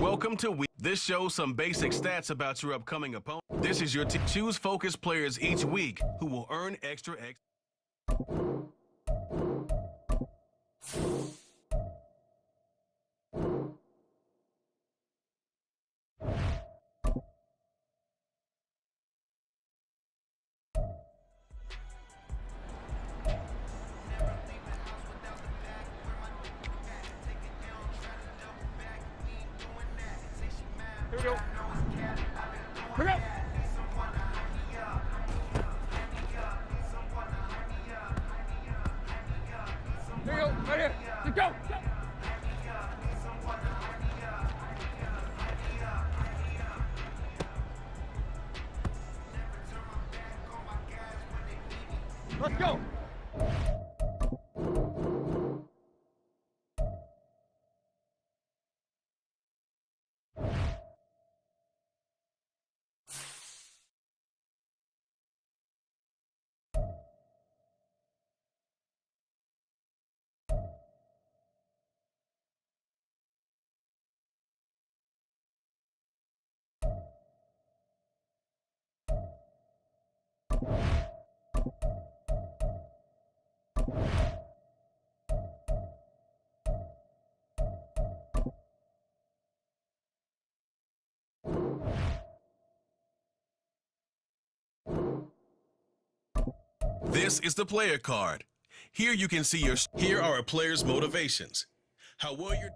Welcome to Week. This shows some basic stats about your upcoming opponent. This is your choose focused players each week who will earn extra X. Here we go. Here we go. There you go. Right here. Let's go. Go. Let's go. This is the player card. Here you can see here are a player's motivations. How well you're...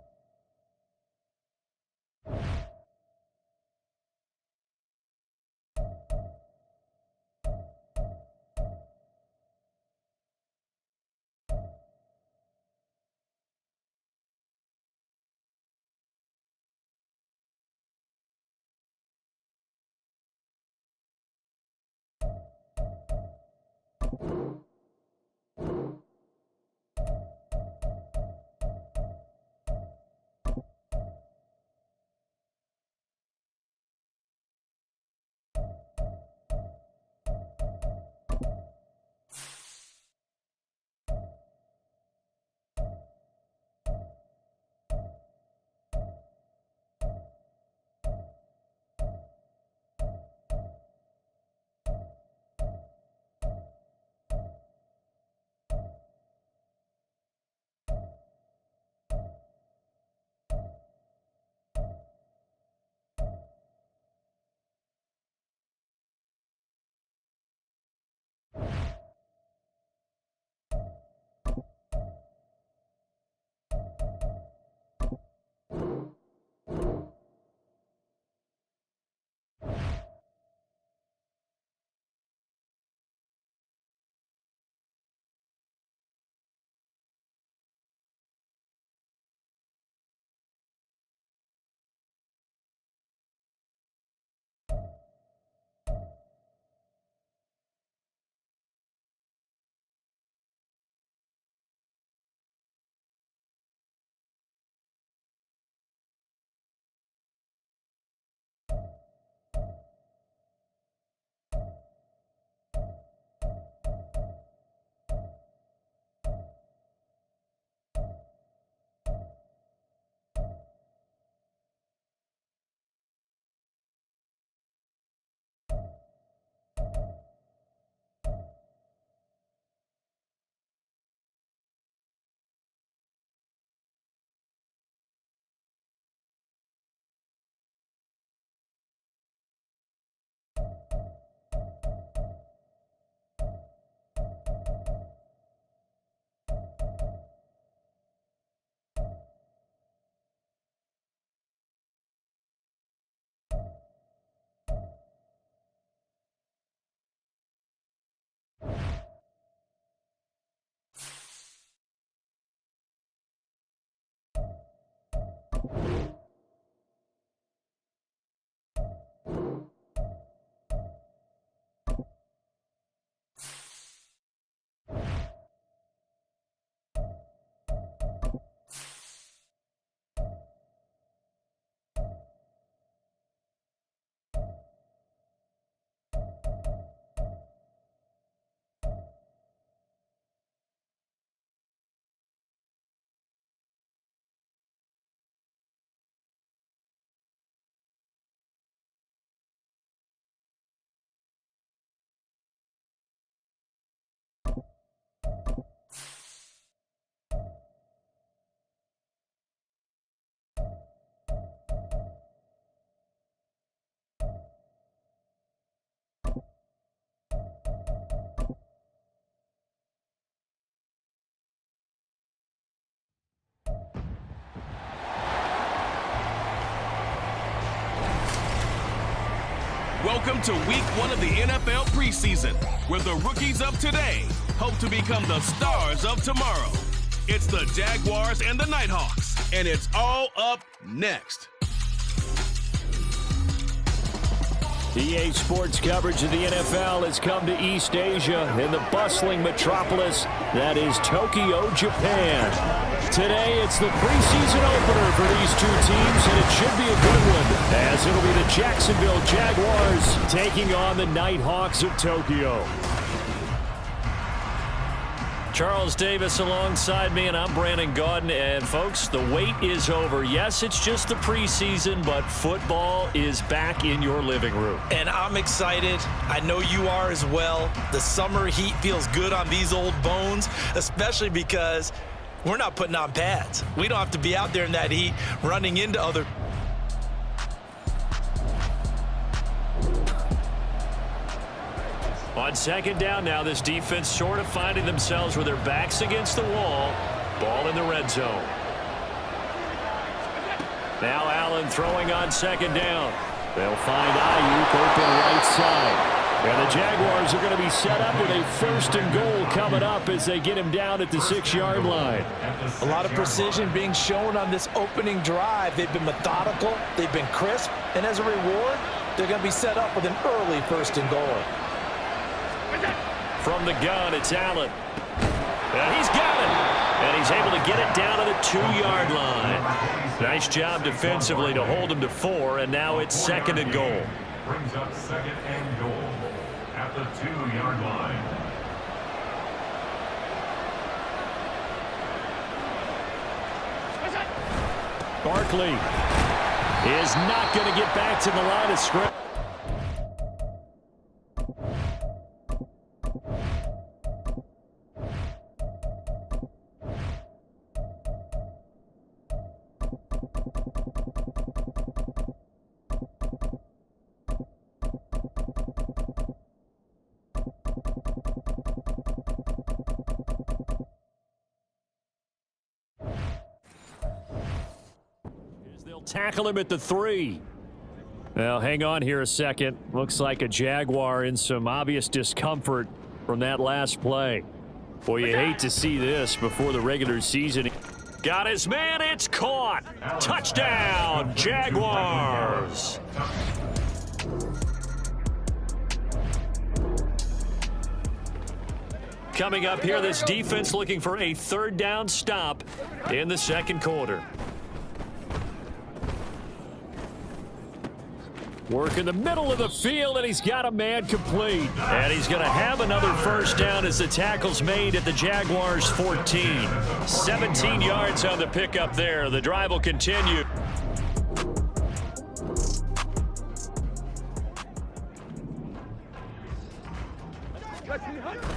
Welcome to week 1 of the NFL preseason, where the rookies of today hope to become the stars of tomorrow. It's the Jaguars and the Nighthawks, and it's all up next. EA Sports coverage of the NFL has come to East Asia in the bustling metropolis that is Tokyo, Japan. Today, it's the preseason opener for these two teams, and it should be a good one, as it'll be the Jacksonville Jaguars taking on the Nighthawks of Tokyo. Charles Davis alongside me, and I'm Brandon Gaudin. And folks, the wait is over. Yes, it's just the preseason, but football is back in your living room. And I'm excited. I know you are as well. The summer heat feels good on these old bones, especially because we're not putting on pads. We don't have to be out there in that heat running into other. Well, On second down now, this defense sort of finding themselves with their backs against the wall. Ball in the red zone. Now Allen throwing on second down. They'll find Ayuk open right side. And the Jaguars are going to be set up with a 1st and goal coming up as they get him down at the 6-yard line. A lot of precision being shown on this opening drive. They've been methodical. They've been crisp. And as a reward, they're going to be set up with an early 1st and goal. From the gun, it's Allen. And he's got it. And he's able to get it down to the 2-yard line. Nice job defensively to hold him to 4, and now it's 2nd and goal. Brings up 2nd and goal at the 2-yard line. Barkley is not going to get back to the line of scrimmage. Tackle him at the 3. Now, hang on here a second. Looks like a Jaguar in some obvious discomfort from that last play. Boy, you hate to see this before the regular season. Got his man. It's caught. Touchdown, Jaguars. Coming up here, this defense looking for a 3rd down stop in the 2nd quarter. Work in the middle of the field, and he's got a man complete. And he's going to have another 1st down as the tackle's made at the Jaguars' 14. 17 yards on the pickup there. The drive will continue.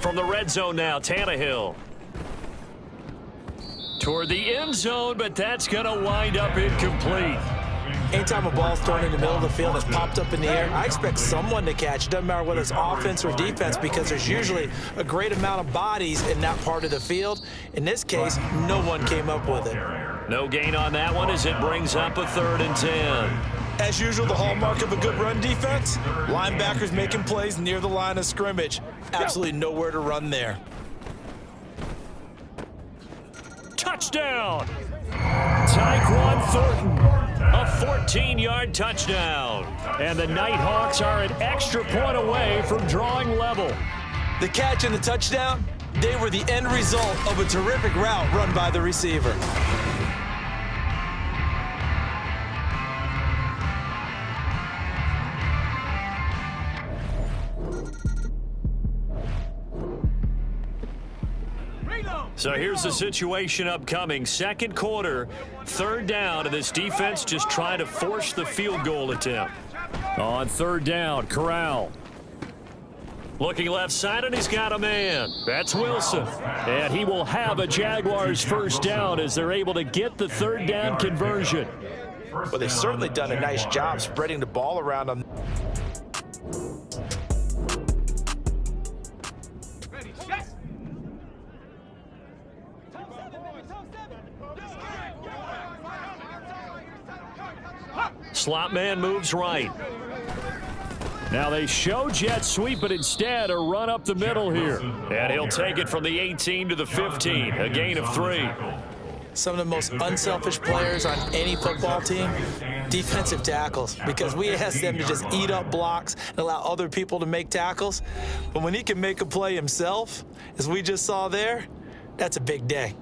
From the red zone now, Tannehill. Toward the end zone, but that's going to wind up incomplete. Anytime a ball's thrown in the middle of the field that's popped up in the air, I expect someone to catch. It doesn't matter whether it's offense or defense, because there's usually a great amount of bodies in that part of the field. In this case, no one came up with it. No gain on that one as it brings up a 3rd and 10. As usual, the hallmark of a good run defense, linebackers making plays near the line of scrimmage. Absolutely nowhere to run there. Touchdown! Tyquan Thornton. A 14-yard touchdown. And the Nighthawks are an extra point away from drawing level. The catch and the touchdown, they were the end result of a terrific route run by the receiver. So here's the situation upcoming. 2nd quarter, 3rd down, and this defense just trying to force the field goal attempt. On 3rd down, Corral. Looking left side, and he's got a man. That's Wilson. And he will have a Jaguars 1st down as they're able to get the 3rd down conversion. Well, they've certainly done a nice job spreading the ball around on. Slot man moves right. Now they show jet sweep, but instead a run up the middle here. And he'll take it from the 18 to the 15, a gain of 3. Some of the most unselfish players on any football team, defensive tackles, because we ask them to just eat up blocks and allow other people to make tackles. But when he can make a play himself, as we just saw there, that's a big day.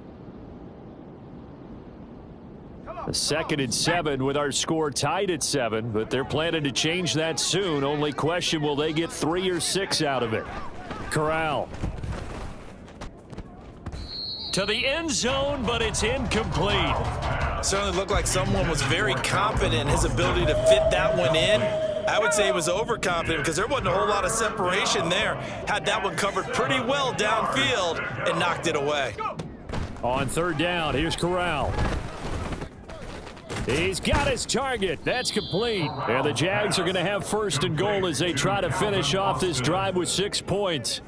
A 2nd and 7 with our score tied at 7, but they're planning to change that soon. Only question, will they get 3 or 6 out of it? Corral. To the end zone, but it's incomplete. Certainly looked like someone was very confident in his ability to fit that one in. I would say he was overconfident because there wasn't a whole lot of separation there. Had that one covered pretty well downfield and knocked it away. On 3rd down, here's Corral. He's got his target. That's complete. And the Jags are going to have first and goal as they try to finish off this drive with 6 points.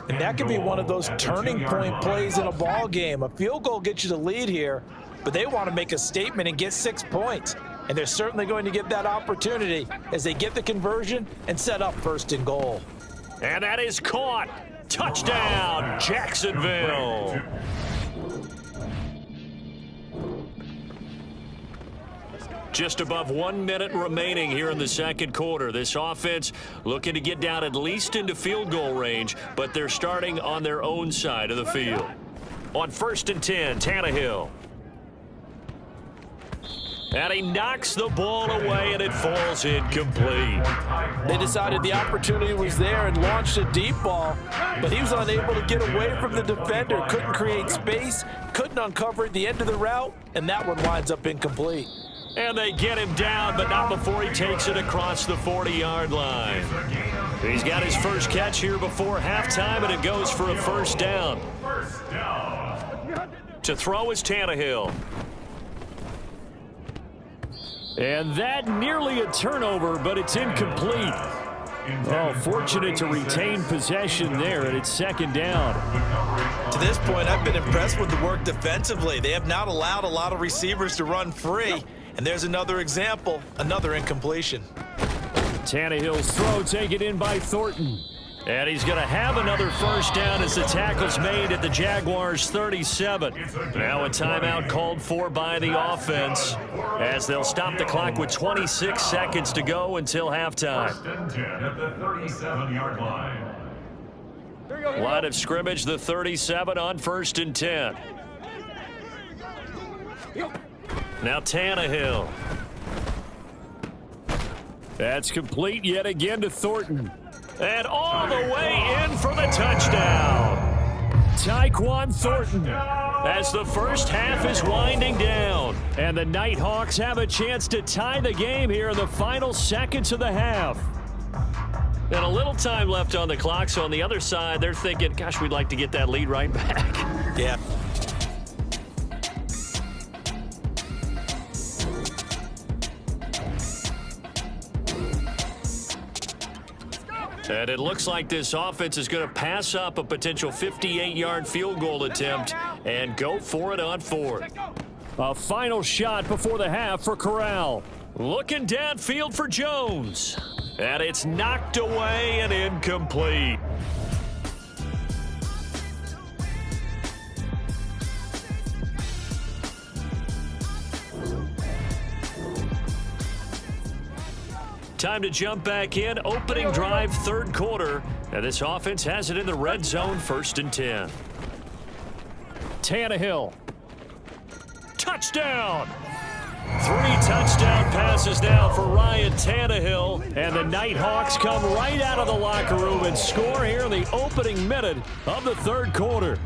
And that could be one of those turning point plays in a ball game. A field goal gets you the lead here, but they want to make a statement and get 6 points. And they're certainly going to get that opportunity as they get the conversion and set up first and goal. And that is caught. Touchdown, Jacksonville. Just above 1 minute remaining here in the second quarter. This offense looking to get down at least into field goal range, but they're starting on their own side of the field. On 1st and 10, Tannehill. And he knocks the ball away, and it falls incomplete. They decided the opportunity was there and launched a deep ball, but he was unable to get away from the defender, couldn't create space, couldn't uncover at the end of the route, and that one winds up incomplete. And they get him down, but not before he takes it across the 40-yard line. He's got his first catch here before halftime, and it goes for a first down. To throw is Tannehill. And that nearly a turnover, but it's incomplete. Oh, fortunate to retain possession there, and it's second down. To this point, I've been impressed with the work defensively. They have not allowed a lot of receivers to run free. And there's another example, another incompletion. Tannehill's throw taken in by Thornton. And he's going to have another first down as the tackle's made at the Jaguars' 37. Now a timeout called for by the offense as they'll stop the clock with 26 seconds to go until halftime. First and 10 at the 37-yard line. Line of scrimmage, the 37 on 1st and 10. Now Tannehill. That's complete yet again to Thornton. And all the way in for the touchdown. Tyquan Thornton as the first half is winding down. And the Nighthawks have a chance to tie the game here in the final seconds of the half. And a little time left on the clock, so on the other side, they're thinking, gosh, we'd like to get that lead right back. Yeah. And it looks like this offense is going to pass up a potential 58-yard field goal attempt and go for it on 4th. A final shot before the half for Corral. Looking downfield for Jones. And it's knocked away and incomplete. Time to jump back in. Opening drive, 3rd quarter. And this offense has it in the red zone, 1st and 10. Tannehill. Touchdown! 3 touchdown passes now for Ryan Tannehill. And the Nighthawks come right out of the locker room and score here in the opening minute of the 3rd quarter.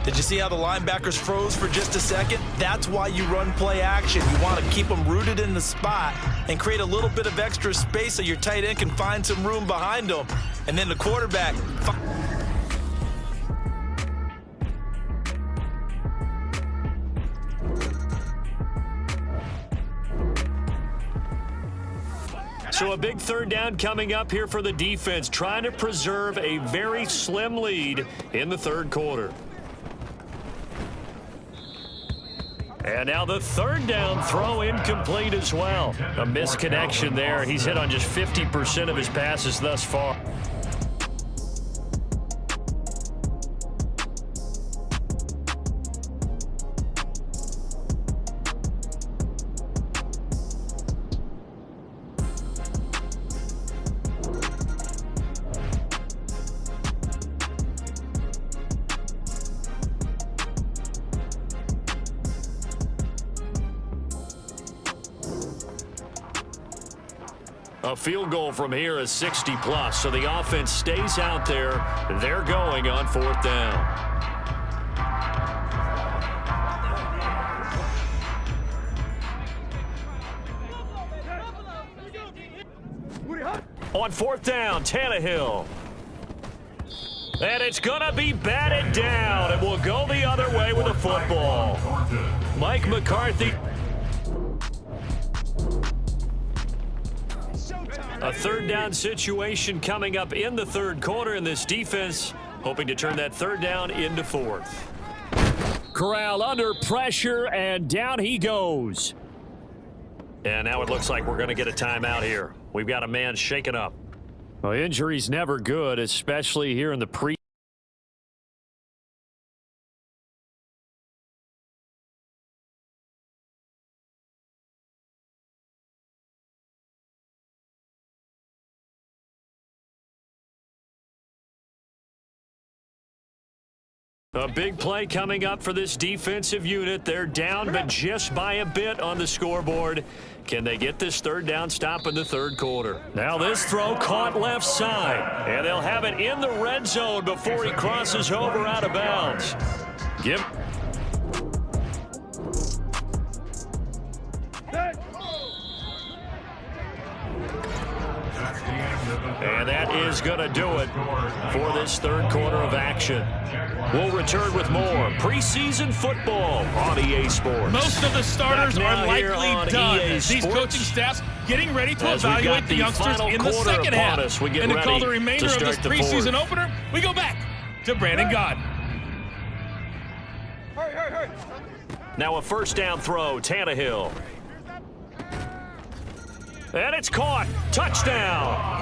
Did you see how the linebackers froze for just a second? That's why you run play action. You want to keep them rooted in the spot and create a little bit of extra space so your tight end can find some room behind them. And then the quarterback. So a big 3rd down coming up here for the defense, trying to preserve a very slim lead in the 3rd quarter. And now the 3rd down throw incomplete as well. A misconnection there. He's hit on just 50% of his passes thus far. A field goal from here is 60+, so the offense stays out there. They're going on 4th down. On 4th down, Tannehill. And it's going to be batted down, and we'll go the other way with the football. Mike McCarthy. A third down situation coming up in the third quarter, and this defense hoping to turn that third down into fourth. Corral under pressure, and down he goes. And now it looks like we're going to get a timeout here. We've got a man shaken up. Well, injury's never good, especially here in the pre. A big play coming up for this defensive unit. They're down, but just by a bit on the scoreboard. Can they get this third down stop in the third quarter? Now this throw caught left side, and they'll have it in the red zone before he crosses over out of bounds. And that is going to do it for this third quarter of action. We'll return with more preseason football on EA Sports. Most of the starters are likely done. These coaching staffs getting ready to evaluate the youngsters in the second half. And to call the remainder of this preseason opener, we go back to Brandon Gaudin. Now a first down throw, Tannehill. And it's caught. Touchdown.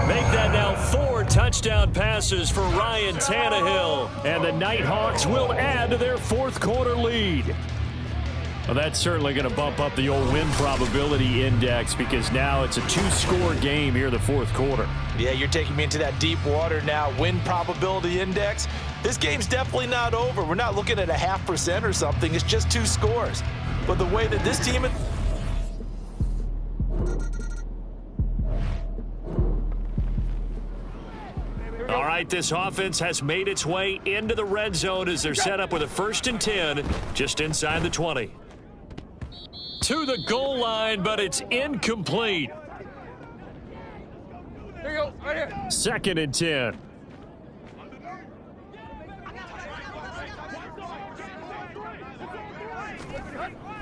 Make that now 4 touchdown passes for Ryan Tannehill. And the Nighthawks will add to their fourth quarter lead. Well, that's certainly going to bump up the old win probability index because now it's a 2-score game here in the fourth quarter. Yeah, you're taking me into that deep water now. Win probability index. This game's definitely not over. We're not looking at a 0.5% or something. It's just 2 scores. But the way that this team... All right, this offense has made its way into the red zone as they're set up with a 1st and 10 just inside the 20. To the goal line, but it's incomplete. Here you go, right here. 2nd and 10.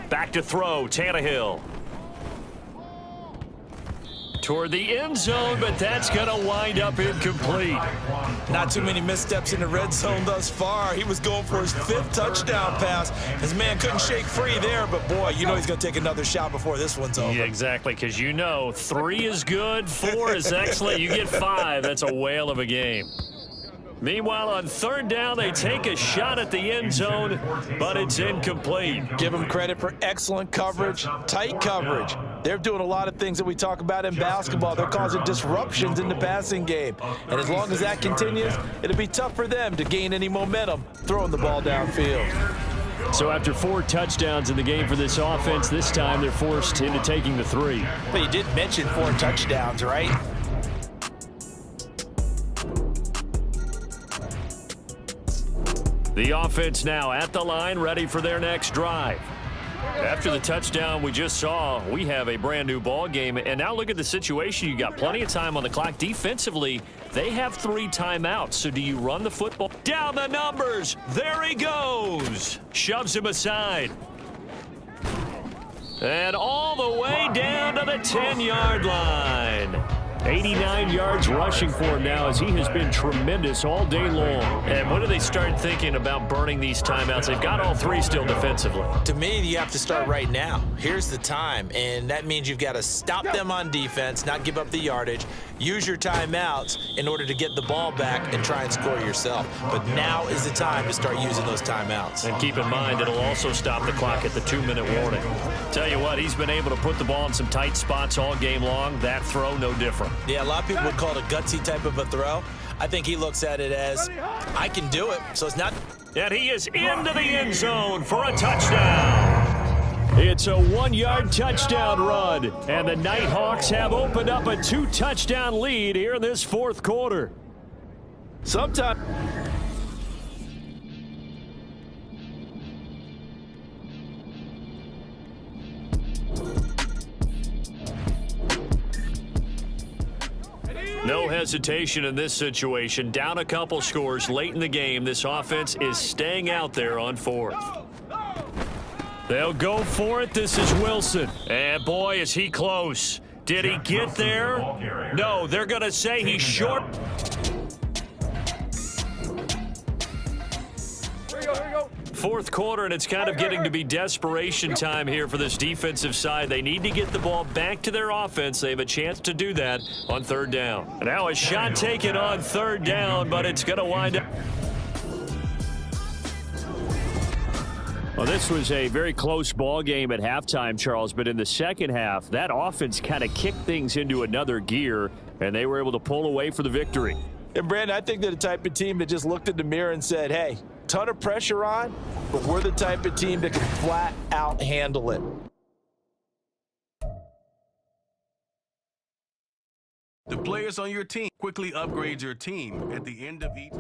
Back to throw, Tannehill. Toward the end zone, but that's going to wind up incomplete. Not too many missteps in the red zone thus far. He was going for his 5th touchdown pass. His man couldn't shake free there, but boy, you know he's going to take another shot before this one's over. Yeah, exactly, because you know 3 is good, 4 is excellent. You get 5. That's a whale of a game. Meanwhile, on third down, they take a shot at the end zone, but it's incomplete. Give them credit for excellent coverage, tight coverage. They're doing a lot of things that we talk about in basketball. They're causing disruptions in the passing game. And as long as that continues, it'll be tough for them to gain any momentum throwing the ball downfield. So after 4 touchdowns in the game for this offense, this time they're forced into taking the 3. But you did mention 4 touchdowns, right? The offense now at the line, ready for their next drive. After the touchdown we just saw, we have a brand new ball game. And now look at the situation. You got plenty of time on the clock. Defensively, they have 3 timeouts. So do you run the football? Down the numbers. There he goes. Shoves him aside. And all the way down to the 10-yard line. 89 yards rushing for him now as he has been tremendous all day long. And when do they start thinking about burning these timeouts? They've got all 3 still defensively. To me, you have to start right now. Here's the time, and that means you've got to stop them on defense, not give up the yardage, use your timeouts in order to get the ball back and try and score yourself. But now is the time to start using those timeouts. And keep in mind, it'll also stop the clock at the 2-minute warning. Tell you what, he's been able to put the ball in some tight spots all game long. That throw, no different. Yeah, a lot of people would call it a gutsy type of a throw. I think he looks at it as, I can do it, so it's not. And he is into the end zone for a touchdown. It's a 1-yard touchdown run, and the Nighthawks have opened up a 2-touchdown lead here in this fourth quarter. Sometimes. No hesitation in this situation. Down a couple scores late in the game. This offense is staying out there on 4th. They'll go for it. This is Wilson. And boy, is he close. Did he get there? No, they're going to say he's short. Here we go. Fourth quarter, and it's kind of getting to be desperation time here for this defensive side. They need to get the ball back to their offense. They have a chance to do that on third down. And now a shot taken on third down, but it's going to wind up. Well, this was a very close ball game at halftime, Charles, but in the second half, that offense kind of kicked things into another gear, and they were able to pull away for the victory. And, Brandon, I think they're the type of team that just looked in the mirror and said, hey, ton of pressure on, but we're the type of team that can flat out handle it. The players on your team quickly upgrade your team at the end of each.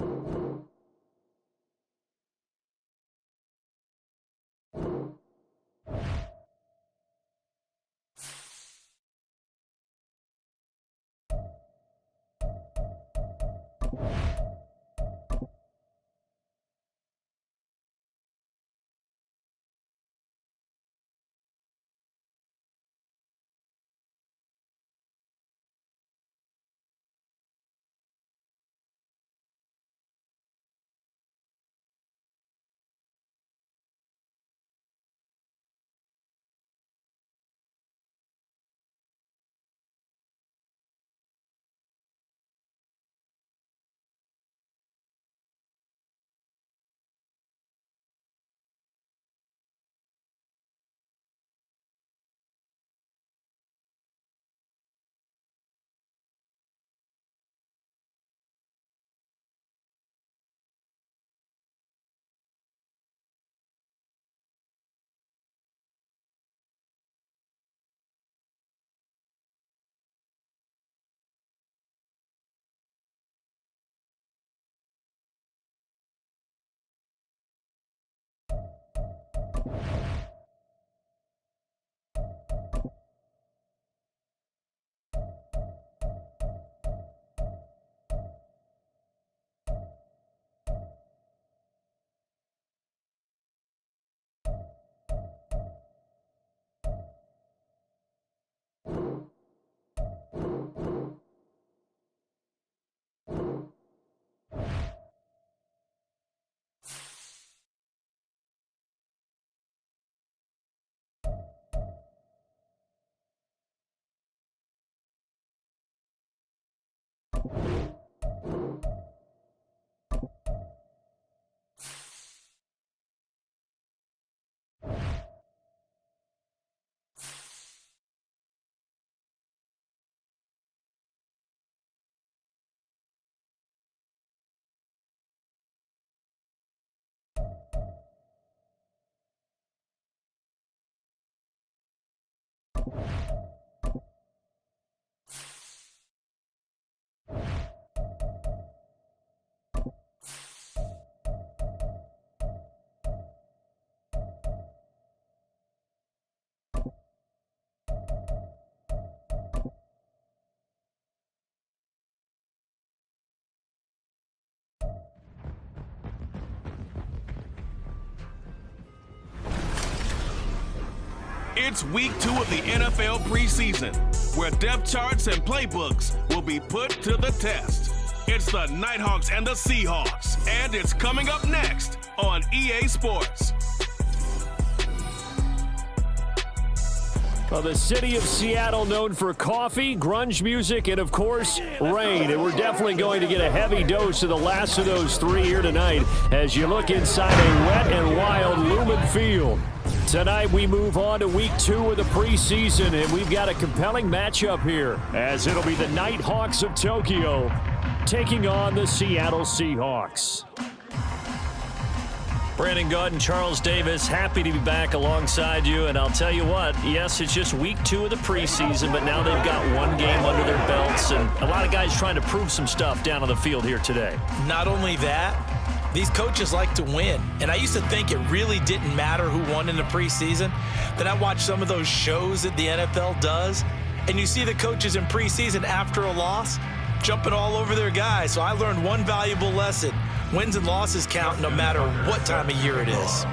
It's week 2 of the NFL preseason, where depth charts and playbooks will be put to the test. It's the Nighthawks and the Seahawks, and it's coming up next on EA Sports. Well, the city of Seattle known for coffee, grunge music, and, of course, rain. And we're definitely going to get a heavy dose of the last of those three here tonight as you look inside a wet and wild Lumen Field. Tonight we move on to week 2 of the preseason, and we've got a compelling matchup here as it'll be the Nighthawks of Tokyo taking on the Seattle Seahawks. Brandon Gaunt and Charles Davis, happy to be back alongside you. And I'll tell you what, yes, it's just week 2 of the preseason, but now they've got one game under their belts, and a lot of guys trying to prove some stuff down on the field here today. Not only that, these coaches like to win. And I used to think it really didn't matter who won in the preseason. Then I watched some of those shows that the NFL does, and you see the coaches in preseason after a loss jumping all over their guys. So I learned one valuable lesson. Wins and losses count no matter what time of year it is.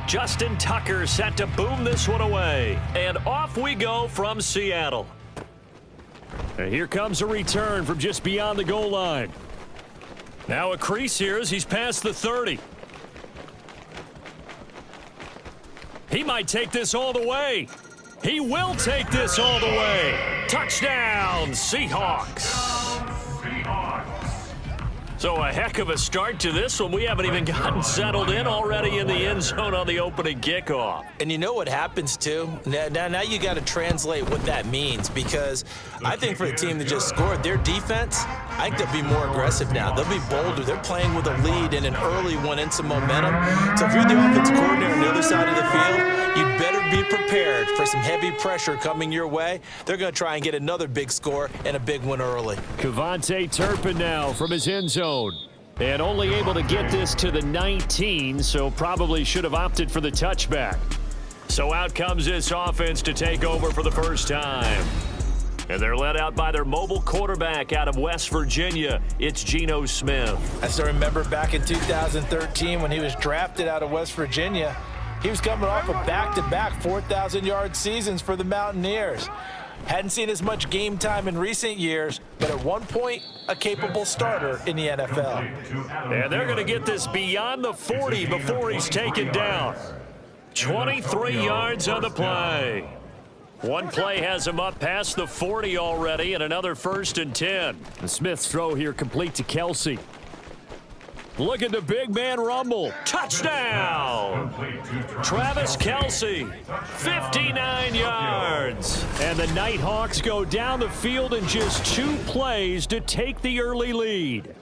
Justin Tucker set to boom this one away. And off we go from Seattle. And here comes a return from just beyond the goal line. Now a crease here as he's past the 30. He might take this all the way. He will take this all the way. Touchdown, Seahawks. So a heck of a start to this one. We haven't even gotten settled in already in the end zone on the opening kickoff. And you know what happens, too? Now you got to translate what that means, because I think for the team that just scored, their defense, I think they'll be more aggressive now. They'll be bolder. They're playing with a lead and an early one and some momentum. So if you're the offensive coordinator on the other side of the field, you'd better be prepared for some heavy pressure coming your way. They're going to try and get another big score and a big one early. Kevontae Turpin now from his end zone. And only able to get this to the 19, so probably should have opted for the touchback. So out comes this offense to take over for the first time. And they're led out by their mobile quarterback out of West Virginia. It's Geno Smith. I still remember back in 2013 when he was drafted out of West Virginia. He was coming off of back-to-back 4,000-yard seasons for the Mountaineers. Hadn't seen as much game time in recent years, but at one point, a capable starter in the NFL. And they're going to get this beyond the 40 before he's taken down. 23 yards on the play. One play has him up past the 40 already, and another 1st and 10. The Smith's throw here complete to Kelsey. Look at the big man rumble. Touchdown! Travis Kelsey, 59 yards. And the Nighthawks go down the field in just 2 plays to take the early lead.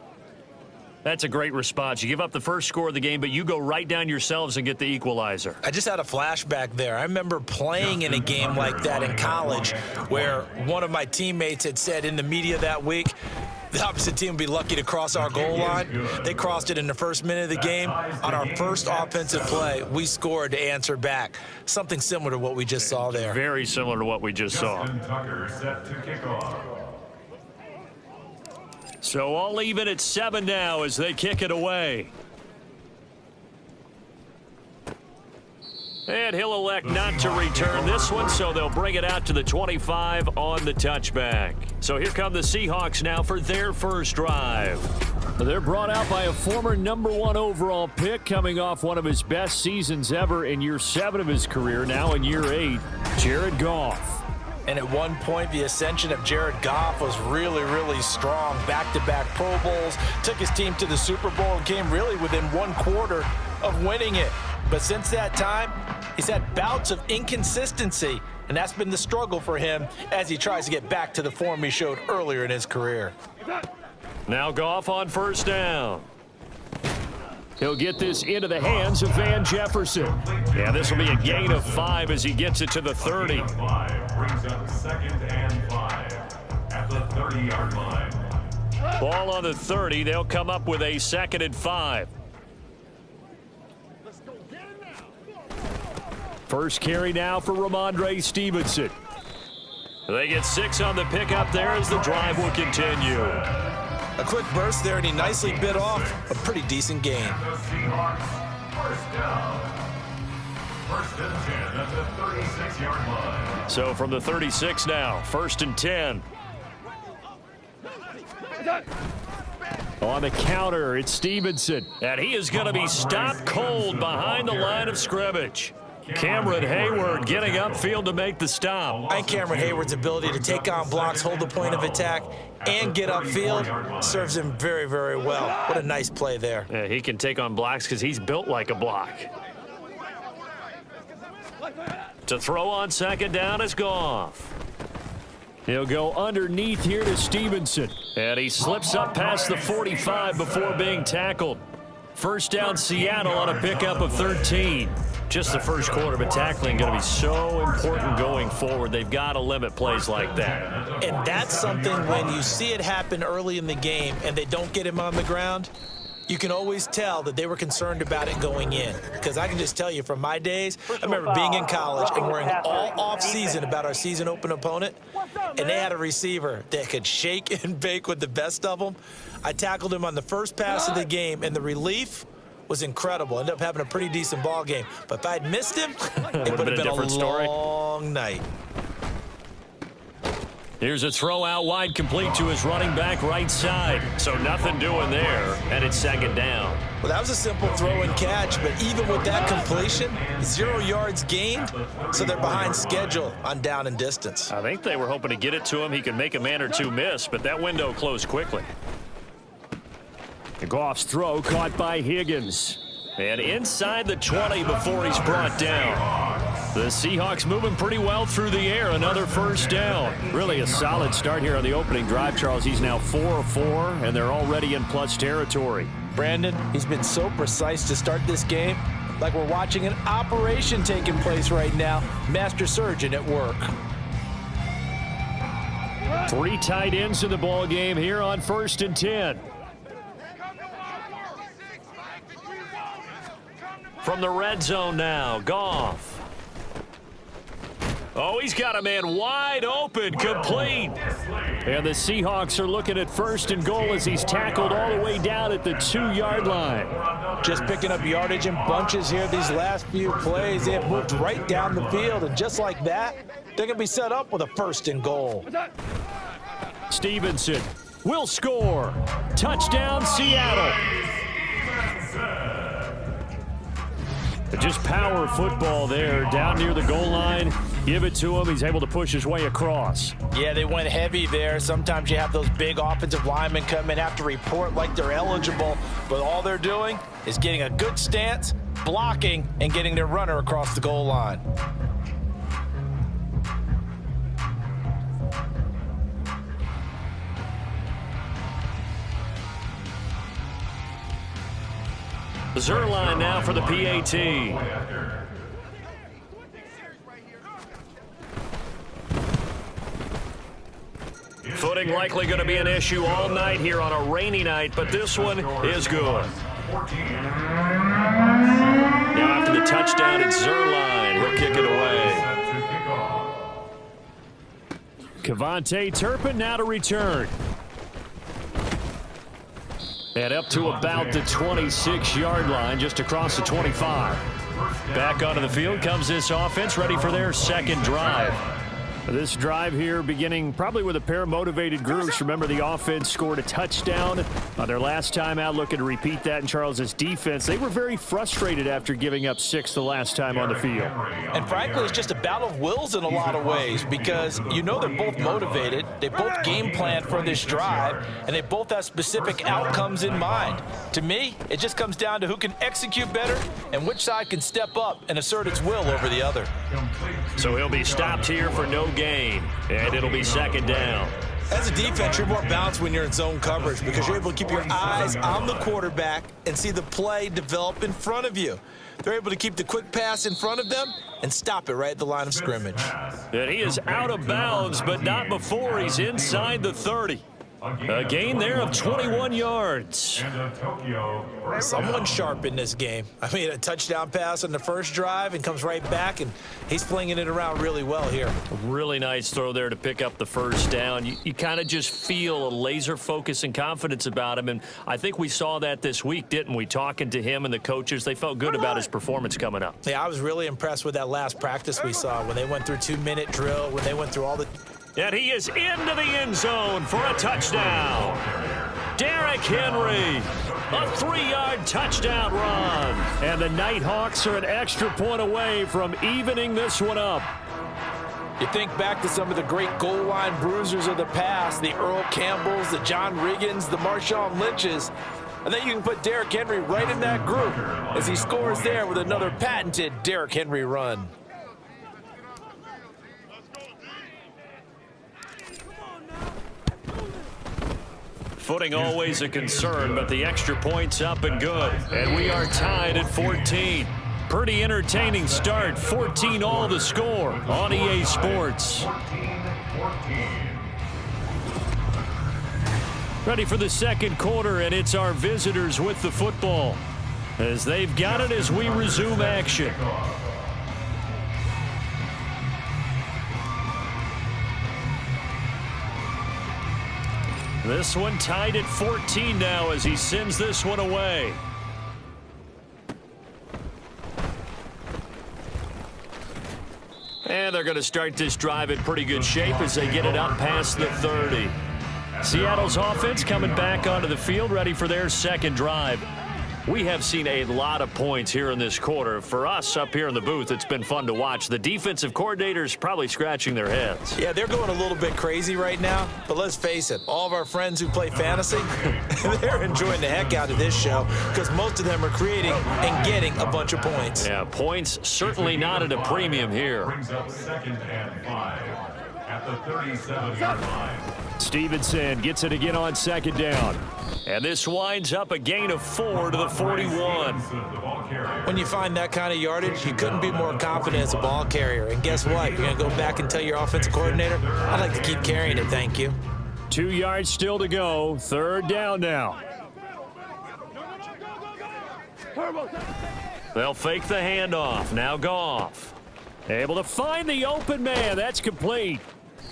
That's a great response. You give up the first score of the game, but you go right down yourselves and get the equalizer. I just had a flashback there. I remember playing in a game like that in college where one of my teammates had said in the media that week, the opposite team would be lucky to cross our goal line. They crossed it in the first minute of the game. On our first offensive play, we scored to answer back. Something similar to what we just saw there. Very similar to what we just saw. Tucker set to kick off. So all even at 7 now as they kick it away. And he'll elect not to return this one, so they'll bring it out to the 25 on the touchback. So here come the Seahawks now for their first drive. They're brought out by a former #1 overall pick, coming off one of his best seasons ever in year 7 of his career, now in year 8, Jared Goff. And at one point, the ascension of Jared Goff was really, really strong. Back-to-back Pro Bowls, took his team to the Super Bowl and came really within 1 quarter of winning it. But since that time, he's had bouts of inconsistency, and that's been the struggle for him as he tries to get back to the form he showed earlier in his career. Now Goff on 1st down. He'll get this into the hands of Van Jefferson. Yeah, this will be a gain of 5 as he gets it to the 30. 5 brings up 2nd and 5 at the 30-yard line. Ball on the 30. They'll come up with a 2nd and 5. First carry now for Ramondre Stevenson. They get 6 on the pickup there as the drive will continue. A quick burst there, and he nicely bit off a pretty decent gain. The Seahawks, 1st down. 1st and 10 at the 36-yard line. So from the 36 now, 1st and 10. On the counter, it's Stevenson. And he is going to be stopped cold behind the line of scrimmage. Cameron Hayward getting upfield to make the stop. I think Cameron Hayward's ability to take on blocks, hold the point of attack, and get upfield serves him very, very well. What a nice play there. Yeah, he can take on blocks because he's built like a block. To throw on 2nd down is Goff. He'll go underneath here to Stevenson. And he slips up past the 45 before being tackled. 1st down Seattle on a pickup of 13. Just the first quarter, but tackling going to be so important going forward. They've got to limit plays like that. And that's something when you see it happen early in the game and they don't get him on the ground, you can always tell that they were concerned about it going in. Because I can just tell you from my days, I remember being in college and worrying all off-season about our season open opponent, and they had a receiver that could shake and bake with the best of them. I tackled him on the first pass of the game, and the relief was incredible. Ended up having a pretty decent ball game. But if I'd missed him, it would have been a long night. Here's a throw out wide, complete to his running back right side. So nothing doing there, and it's second down. Well, that was a simple throw and catch, but even with that completion, 0 yards gained, so they're behind schedule on down and distance. I think they were hoping to get it to him. He could make a man or two miss, but that window closed quickly. Goff's throw caught by Higgins. And inside the 20 before he's brought down. The Seahawks moving pretty well through the air. Another first down. Really a solid start here on the opening drive, Charles. He's now 4 of 4, and they're already in plus territory. Brandon, he's been so precise to start this game, like we're watching an operation taking place right now. Master surgeon at work. 3 tight ends in the ball game here on 1st and 10. From the red zone now, Goff. Oh, he's got a man wide open, complete. And the Seahawks are looking at 1st and goal as he's tackled all the way down at the 2-yard line. Just picking up yardage in bunches here these last few plays. They have moved right down the field, and just like that, they're going to be set up with a 1st and goal. Stevenson will score. Touchdown, Seattle. Just power football there, down near the goal line. Give it to him. He's able to push his way across. Yeah, they went heavy there. Sometimes you have those big offensive linemen come in, have to report like they're eligible, but all they're doing is getting a good stance, blocking, and getting their runner across the goal line. Zerline now for the PAT. Footing likely going to be an issue all night here on a rainy night, but this one is good. Now after the touchdown, it's Zerline. He'll kick it away. Kevontae Turpin now to return. And up to about the 26-yard line, just across the 25. Back onto the field comes this offense, ready for their second drive. This drive here beginning probably with a pair of motivated groups. Remember, the offense scored a touchdown on their last time out, looking to repeat that in Charles's defense. They were very frustrated after giving up 6 the last time on the field. And frankly, it's just a battle of wills in a lot of ways, because you know they're both motivated. They both game plan for this drive, and they both have specific outcomes in mind. To me, it just comes down to who can execute better and which side can step up and assert its will over the other. So he'll be stopped here for no gain, and it'll be second down. As a defense, you're more balanced when you're in zone coverage because you're able to keep your eyes on the quarterback and see the play develop in front of you. They're able to keep the quick pass in front of them and stop it right at the line of scrimmage. And he is out of bounds, but not before he's inside the 30. A gain there of 21 yards. Someone sharp in this game. I mean, a touchdown pass on the first drive and comes right back, and he's flinging it around really well here. A really nice throw there to pick up the first down. You kind of just feel a laser focus and confidence about him, and I think we saw that this week, didn't we? Talking to him and the coaches, they felt good about his performance coming up. Yeah, I was really impressed with that last practice we saw when they went through 2-minute drill, when they went through all the... And he is into the end zone for a touchdown. Derrick Henry, a 3-yard touchdown run. And the Nighthawks are an extra point away from evening this one up. You think back to some of the great goal line bruisers of the past, the Earl Campbells, the John Riggins, the Marshawn Lynches. I think you can put Derrick Henry right in that group as he scores there with another patented Derrick Henry run. Footing always a concern, but the extra point's up and good. And we are tied at 14. Pretty entertaining start. 14 all the score on EA Sports. Ready for the second quarter, and it's our visitors with the football as they've got it as we resume action. This one tied at 14 now as he sends this one away. And they're going to start this drive in pretty good shape as they get it up past the 30. Seattle's offense coming back onto the field, ready for their second drive. We have seen a lot of points here in this quarter. For us up here in the booth, it's been fun to watch. The defensive coordinators probably scratching their heads. Yeah, they're going a little bit crazy right now, but let's face it, all of our friends who play fantasy, they're enjoying the heck out of this show because most of them are creating and getting a bunch of points. Yeah, points certainly not at a premium here. Brings up 2nd and 5 at the 37-yard line. Stevenson gets it again on 2nd down. And this winds up a gain of 4 to the 41. When you find that kind of yardage, you couldn't be more confident as a ball carrier. And guess what? You're going to go back and tell your offensive coordinator, I'd like to keep carrying it, thank you. 2 yards still to go. 3rd down now. They'll fake the handoff. Now Goff. Able to find the open man. That's complete.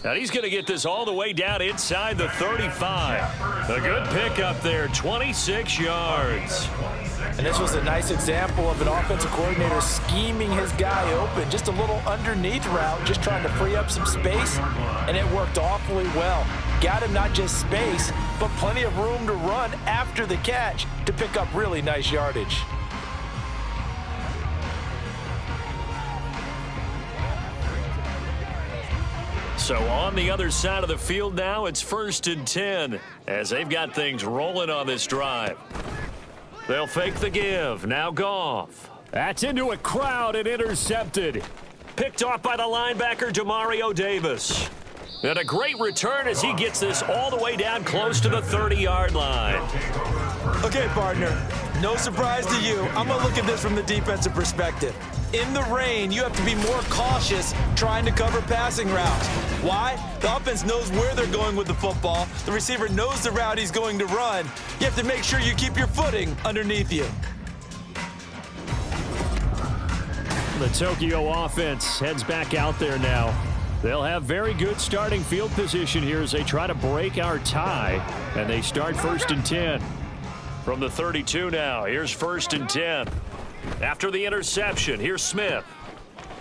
And he's going to get this all the way down inside the 35. A good pickup there, 26 yards. And this was a nice example of an offensive coordinator scheming his guy open. Just a little underneath route, just trying to free up some space, and it worked awfully well. Got him not just space, but plenty of room to run after the catch to pick up really nice yardage. So on the other side of the field now, it's 1st and 10 as they've got things rolling on this drive. They'll fake the give. Now Goff. That's into a crowd and intercepted. Picked off by the linebacker, Demario Davis. And a great return as he gets this all the way down close to the 30-yard line. Okay, partner, no surprise to you. I'm going to look at this from the defensive perspective. In the rain, you have to be more cautious trying to cover passing routes. Why? The offense knows where they're going with the football. The receiver knows the route he's going to run. You have to make sure you keep your footing underneath you. The Tokyo offense heads back out there now. They'll have very good starting field position here as they try to break our tie, and they start 1st and 10. From the 32 now, here's 1st and 10. After the interception, here's Smith.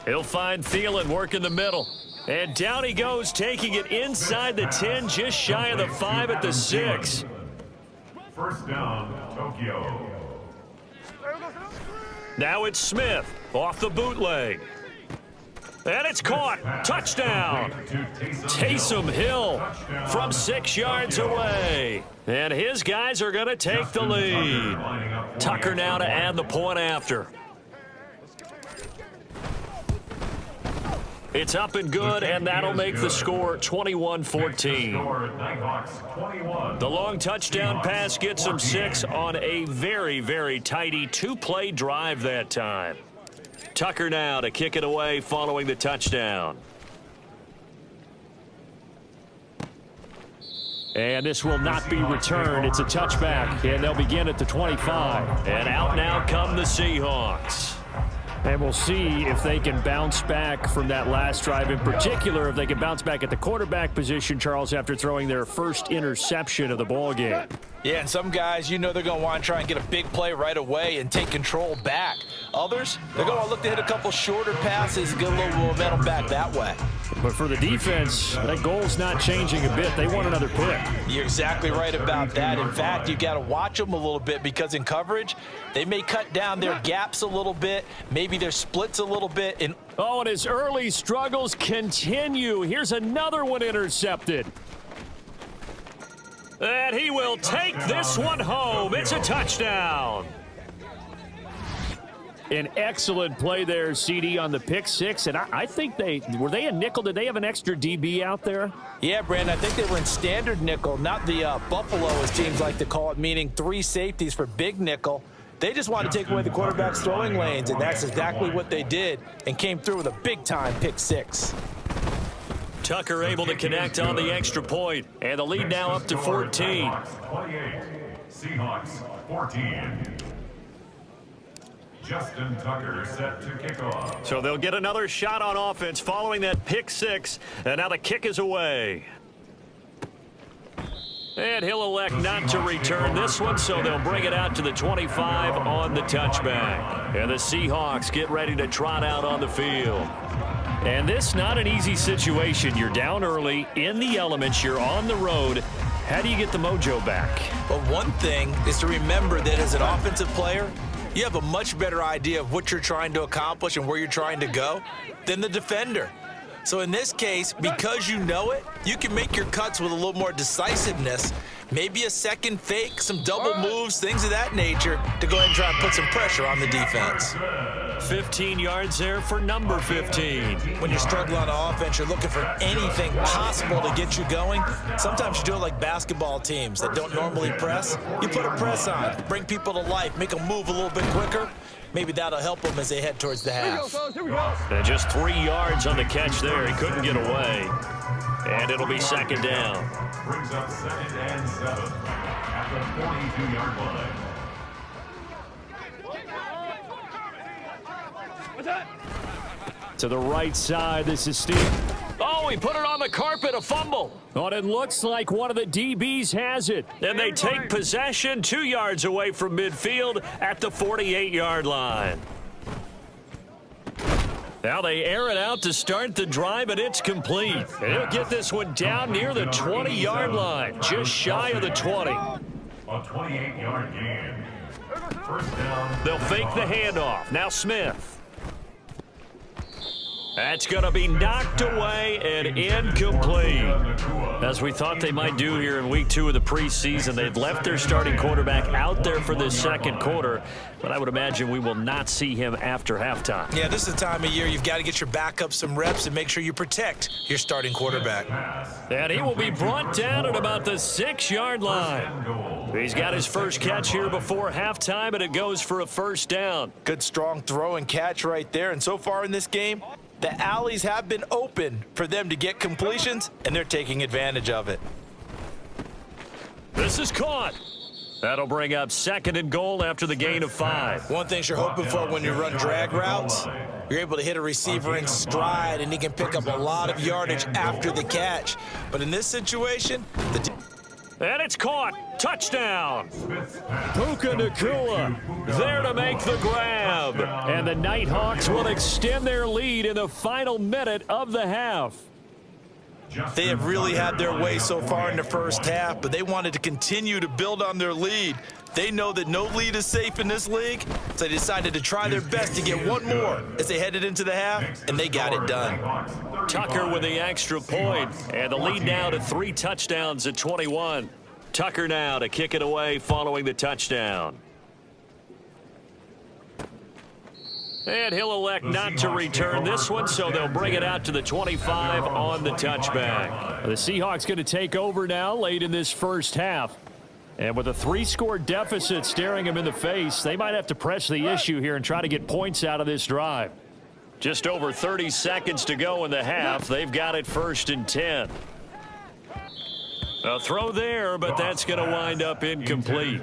He'll find Thielen working the middle. And down he goes, taking it inside the 10, just shy of the 5 at the 6. 1st down, Tokyo. Now it's Smith off the bootleg. And it's caught. Touchdown. Taysom Hill from 6 yards away. And his guys are going to take the lead. Tucker now to add the point after. It's up and good, and that'll make the score 21-14. The long touchdown pass gets them 6 on a very, very tidy 2-play drive that time. Tucker now to kick it away following the touchdown. And this will not be returned. It's a touchback, and they'll begin at the 25. And out now come the Seahawks. And we'll see if they can bounce back from that last drive. In particular, if they can bounce back at the quarterback position, Charles, after throwing their first interception of the ball game. Yeah, and some guys, you know they're going to want to try and get a big play right away and take control back. Others, they're going to look to hit a couple shorter passes and get a little momentum back that way. But for the defense, that goal's not changing a bit. They want another pick. You're exactly right about that. In fact, you got to watch them a little bit because in coverage, they may cut down their gaps a little bit, maybe their splits a little bit. And his early struggles continue. Here's another one intercepted. And he will take this one home. It's a touchdown. An excellent play there, CD, on the pick 6. And I think were they a nickel? Did they have an extra DB out there? Yeah, Brandon, I think they were in standard nickel, not the Buffalo, as teams like to call it, meaning 3 safeties for big nickel. They just wanted to take away the quarterback's throwing lanes, and that's exactly what they did and came through with a big-time pick 6. Tucker able to connect on the extra point, and the lead now up to 14. 28, Seahawks 14. Justin Tucker set to kick off. So they'll get another shot on offense following that pick 6, and now the kick is away. And he'll elect not to return this one, so they'll bring it out to the 25 on the touchback. And the Seahawks get ready to trot out on the field. And this not an easy situation. You're down early, in the elements, you're on the road. How do you get the mojo back? Well, one thing is to remember that as an offensive player, you have a much better idea of what you're trying to accomplish and where you're trying to go than the defender. So in this case, because you know it, you can make your cuts with a little more decisiveness, maybe a second fake, some double moves, things of that nature, to go ahead and try and put some pressure on the defense. 15 yards there for number 15. When you're struggling on offense, you're looking for anything possible to get you going. Sometimes you do it like basketball teams that don't normally press. You put a press on, bring people to life, make them move a little bit quicker. Maybe that'll help them as they head towards the half. And just 3 yards on the catch there. He couldn't get away. And it'll be second down. Brings up 2nd and 7 at the 42-yard line. To the right side, this is Steve. Oh, he put it on the carpet, a fumble. Oh, it looks like one of the DBs has it. And they take possession 2 yards away from midfield at the 48-yard line. Now they air it out to start the drive, and it's complete. And he'll get this one down near the 20-yard line, just shy of the 20. A 28-yard gain. First down. They'll fake the handoff. Now Smith. That's going to be knocked away and incomplete. As we thought they might do here in week 2 of the preseason, they've left their starting quarterback out there for this second quarter, but I would imagine we will not see him after halftime. Yeah, this is the time of year you've got to get your backup some reps and make sure you protect your starting quarterback. And he will be brought down at about the 6-yard line. He's got his first catch here before halftime, and it goes for a first down. Good, strong throw and catch right there. And so far in this game, the alleys have been open for them to get completions, and they're taking advantage of it. This is caught. That'll bring up 2nd and goal after the gain of 5. One thing you're hoping for when you run drag routes, you're able to hit a receiver in stride, and he can pick up a lot of yardage after the catch. But in this situation, and it's caught. Touchdown. Puka Nacua there to make the grab. And the Nighthawks will extend their lead in the final minute of the half. They have really had their way so far in the first half, but they wanted to continue to build on their lead. They know that no lead is safe in this league, so they decided to try their best to get one more as they headed into the half, and they got it done. Tucker with the extra point, and the lead now to 3 touchdowns at 21. Tucker now to kick it away following the touchdown. And he'll elect not to return this one, so they'll bring it out to the 25 on the touchback. The Seahawks going to take over now late in this first half. And with a 3-score deficit staring them in the face, they might have to press the issue here and try to get points out of this drive. Just over 30 seconds to go in the half. They've got it 1st and 10. A throw there, but that's going to wind up incomplete.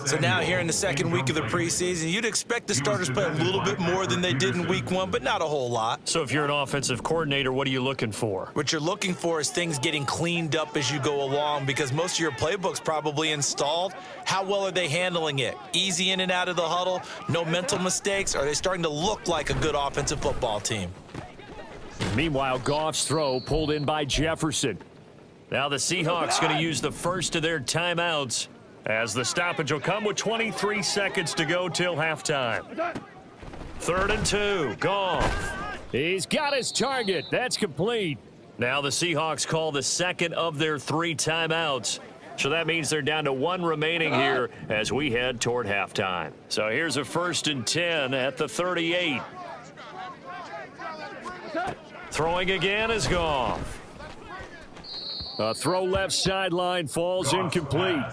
So now here in the second week of the preseason, you'd expect the starters play a little bit more than they did in week 1, but not a whole lot. So if you're an offensive coordinator, what are you looking for? What you're looking for is things getting cleaned up as you go along, because most of your playbook's probably installed. How well are they handling it? Easy in and out of the huddle, no mental mistakes? Are they starting to look like a good offensive football team? Meanwhile, Goff's throw pulled in by Jefferson. Now the Seahawks going to use the first of their timeouts as the stoppage will come with 23 seconds to go till halftime. 3rd and 2, Goff. He's got his target. That's complete. Now the Seahawks call the second of their 3 timeouts. So that means they're down to 1 remaining here as we head toward halftime. So here's a 1st and 10 at the 38. Throwing again is Goff. A throw left sideline falls incomplete.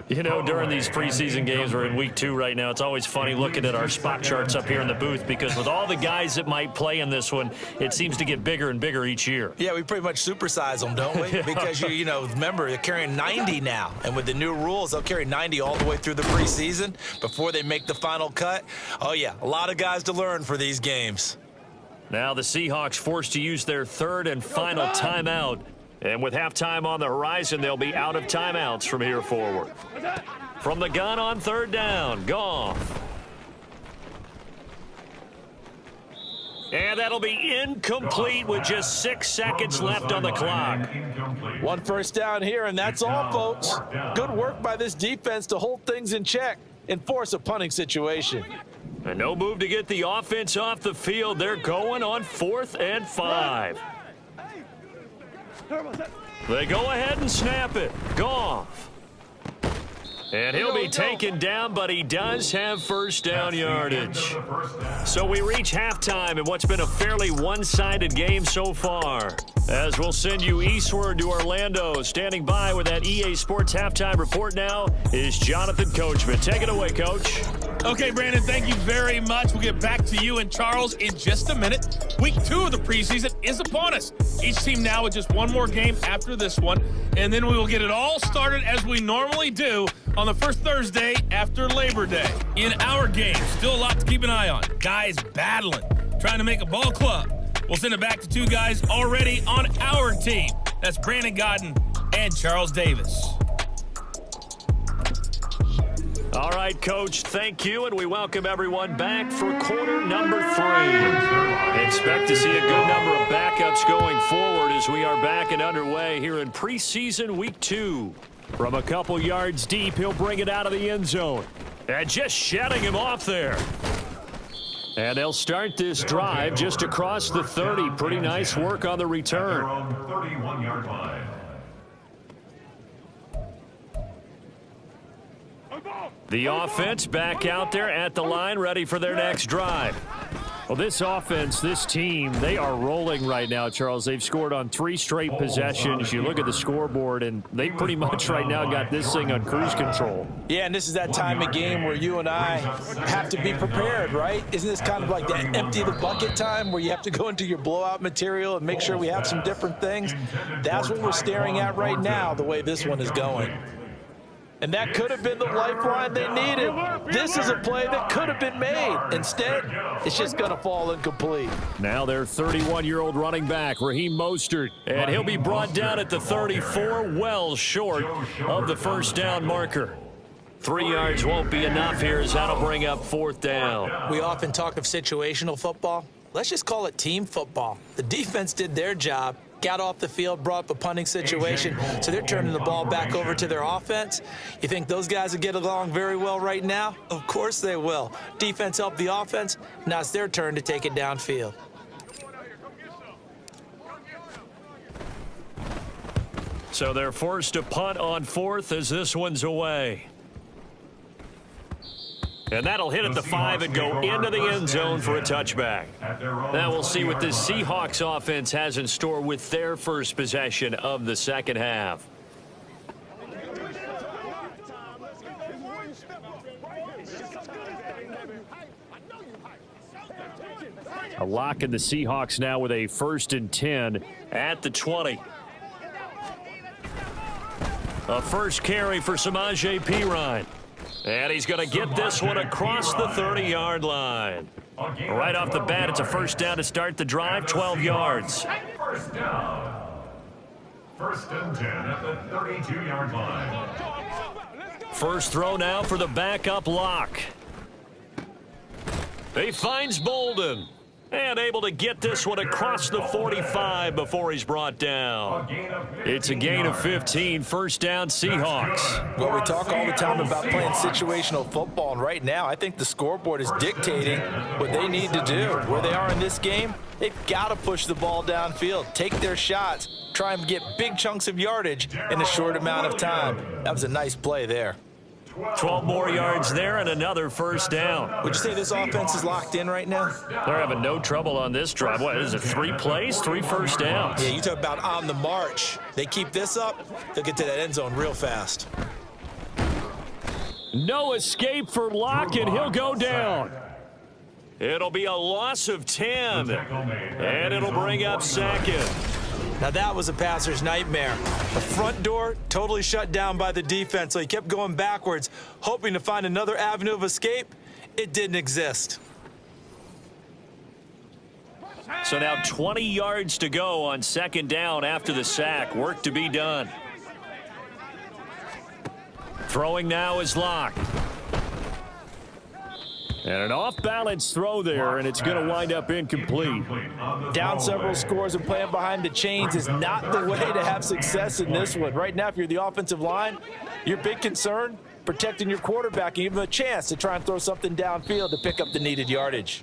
You know, during these preseason games, we're in week 2 right now, it's always funny looking at our spot charts up here in the booth, because with all the guys that might play in this one, it seems to get bigger and bigger each year. Yeah, we pretty much supersize them, don't we? Because, you know, remember, they're carrying 90 now. And with the new rules, they'll carry 90 all the way through the preseason before they make the final cut. Oh, yeah, a lot of guys to learn for these games. Now the Seahawks forced to use their 3rd and final timeout. And with halftime on the horizon, they'll be out of timeouts from here forward. From the gun on 3rd down, Goff. And that'll be incomplete with just 6 seconds left on the clock. One first down here, and that's all, folks. Good work by this defense to hold things in check and force a punting situation. And no move to get the offense off the field. They're going on 4th and 5. They go ahead and snap it. Goff. And he'll be taken down, but he does have first down yardage. So we reach halftime in what's been a fairly one-sided game so far. As we'll send you eastward to Orlando. Standing by with that EA Sports halftime report now is Jonathan Coachman. Take it away, Coach. Okay, Brandon, thank you very much. We'll get back to you and Charles in just a minute. Week 2 of the preseason is upon us. Each team now with just one more game after this one, and then we will get it all started as we normally do on the first Thursday after Labor Day. In our game, still a lot to keep an eye on. Guys battling, trying to make a ball club. We'll send it back to 2 guys already on our team. That's Brandon Godden and Charles Davis. All right, Coach, thank you, and we welcome everyone back for quarter number 3. Expect to see a good number of backups going forward as we are back and underway here in preseason week 2. From a couple yards deep, he'll bring it out of the end zone. And just shutting him off there. And they'll start this drive just across the 30. Pretty nice work on the return. 31-yard line. The offense back out there at the line, ready for their next drive. Well, this offense, this team, they are rolling right now, Charles. They've scored on 3 straight possessions. You look at the scoreboard, and they pretty much right now got this thing on cruise control. Yeah, and this is that time of game where you and I have to be prepared, right? Isn't this kind of like that empty the bucket time where you have to go into your blowout material and make sure we have some different things? That's what we're staring at right now, the way this one is going. And that could have been the lifeline they needed. This is a play that could have been made. Instead, it's just going to fall incomplete. Now their 31-year-old running back, Raheem Mostert. And he'll be brought down at the 34, well short of the first down marker. 3 yards won't be enough here as that'll bring up 4th down. We often talk of situational football. Let's just call it team football. The defense did their job, got off the field, brought up a punting situation, so they're turning the ball back over to their offense. You think those guys will get along very well right now? Of course they will. Defense helped the offense. Now it's their turn to take it downfield. So they're forced to punt on 4th as this one's away. And that'll hit at the 5 and go into the end zone for a touchback. Now we'll see what this Seahawks offense has in store with their first possession of the second half. A lock in the Seahawks now with a 1st and 10 at the 20. A first carry for Samaje Perine. And he's going to get this one across the 30-yard line. Right off the bat, it's a first down to start the drive, 12 yards. First down. 1st and 10 at the 32-yard line. First throw now for the backup lock. He finds Bolden. And able to get this one across the 45 before he's brought down. It's a gain of 15, first down Seahawks. Well, we talk all the time about playing situational football, and right now I think the scoreboard is dictating what they need to do. Where they are in this game, they've got to push the ball downfield, take their shots, try and get big chunks of yardage in a short amount of time. That was a nice play there. 12 more yards there and another first down. Would you say this offense is locked in right now? They're having no trouble on this drive. What is it, 3 plays, 3 first downs? Yeah, you talk about on the march. They keep this up, they'll get to that end zone real fast. No escape for Locke, and he'll go down. It'll be a loss of 10, and it'll bring up 2nd. Now that was a passer's nightmare. The front door totally shut down by the defense, so he kept going backwards, hoping to find another avenue of escape. It didn't exist. So now 20 yards to go on 2nd down after the sack. Work to be done. Throwing now is Locke. And an off-balance throw there, and it's going to wind up incomplete. Down several scores and playing behind the chains is not the way to have success in this one. Right now, if you're the offensive line, your big concern, protecting your quarterback and give him a chance to try and throw something downfield to pick up the needed yardage.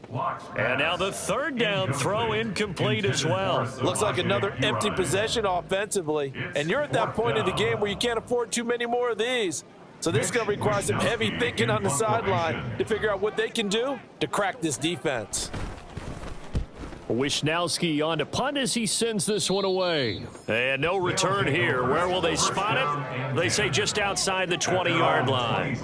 And now the third down throw incomplete as well. Looks like another empty possession offensively. And you're at that point in the game where you can't afford too many more of these. So this is going to require some heavy thinking on the sideline to figure out what they can do to crack this defense. Wisnowski on to punt as he sends this one away. And no return here. Where will they spot it? They say just outside the 20-yard line.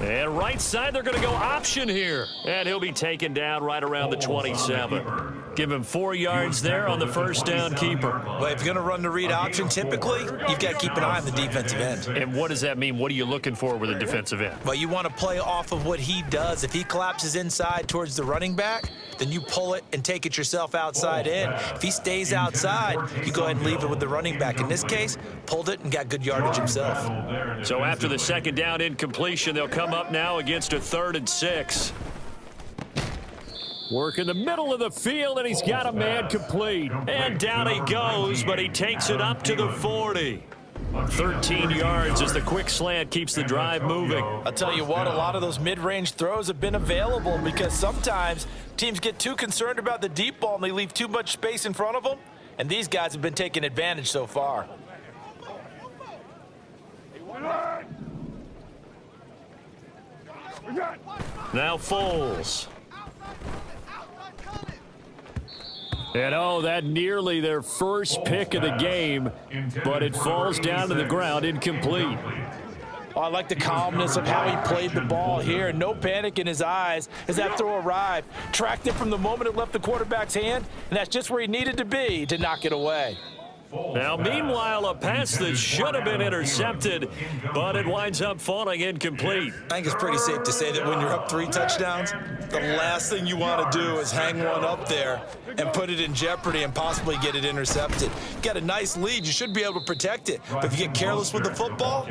And right side, they're going to go option here. And he'll be taken down right around the 27. Give him 4 yards there on the first down keeper. Well, if you're going to run the read option, typically, you've got to keep an eye on the defensive end. And what does that mean? What are you looking for with a defensive end? Well, you want to play off of what he does. If he collapses inside towards the running back, then you pull it and take it yourself outside in. If he stays outside, you go ahead and leave it with the running back. In this case, pulled it and got good yardage himself. So after the second down incompletion, they'll come up now against a 3rd and 6. Work in the middle of the field, and he's got a man complete. And down he goes, but he takes it up to the 40. 13 yards as the quick slant keeps the drive moving. I'll tell you what, a lot of those mid-range throws have been available because sometimes teams get too concerned about the deep ball and they leave too much space in front of them, and these guys have been taking advantage so far. Now Foles. And oh, that nearly their first pick of the game, but it falls down to the ground incomplete. Oh, I like the calmness of how he played the ball here. No panic in his eyes as that throw arrived. Tracked it from the moment it left the quarterback's hand, and that's just where he needed to be to knock it away. Now, meanwhile, a pass that should have been intercepted, but it winds up falling incomplete. I think it's pretty safe to say that when you're up 3 touchdowns, the last thing you want to do is hang one up there and put it in jeopardy and possibly get it intercepted. You got a nice lead. You should be able to protect it. But if you get careless with the football,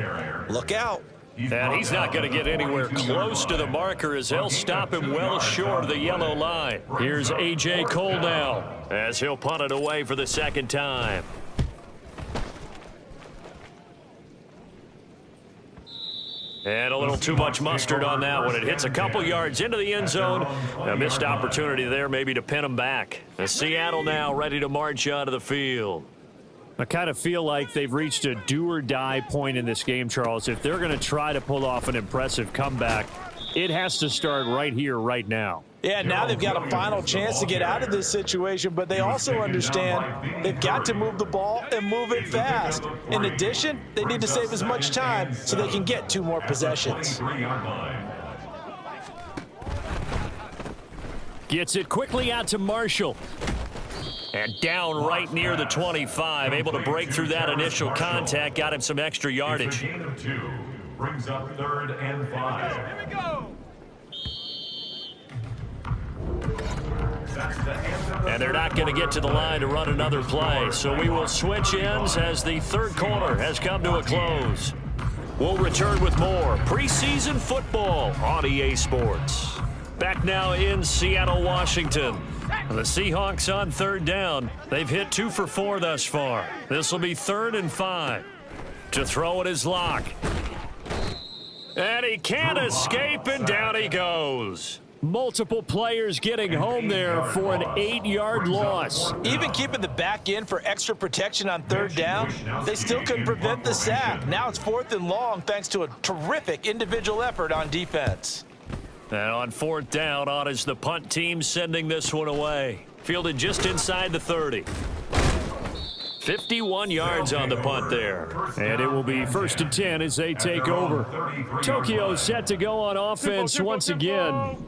look out. And he's not going to get anywhere close to the marker as they'll stop him well short of the yellow line. Here's A.J. Cole now as he'll punt it away for the second time. And a little too much mustard on that one. It hits a couple yards into the end zone. A missed opportunity there maybe to pin them back. As Seattle now ready to march onto the field. I kind of feel like they've reached a do-or-die point in this game, Charles. If they're going to try to pull off an impressive comeback, it has to start right here, right now. Yeah, now they've got a final chance to get out of this situation, but they also understand they've got to move the ball and move it fast. In addition, they need to save as much time so they can get 2 more possessions. Gets it quickly out to Marshall. And down right near the 25, able to break through that initial contact, got him some extra yardage. Gain of 2 brings up 3rd and 5. Here we go. And they're not going to get to the line to run another play. So we will switch ends as the third quarter has come to a close. We'll return with more preseason football on EA Sports. Back now in Seattle, Washington. The Seahawks on 3rd down. They've hit 2 for 4 thus far. This will be 3rd and 5. To throw it is Locke. And he can't escape, and down he goes. Multiple players getting home there for an 8-yard loss. Even keeping the back end for extra protection on 3rd down, they still couldn't prevent the sack. Now it's 4th and long thanks to a terrific individual effort on defense. And on 4th down, on is the punt team sending this one away. Fielded just inside the 30. 51 yards on the punt there. And it will be 1st and 10 as they take over. Tokyo set to go on offense once again.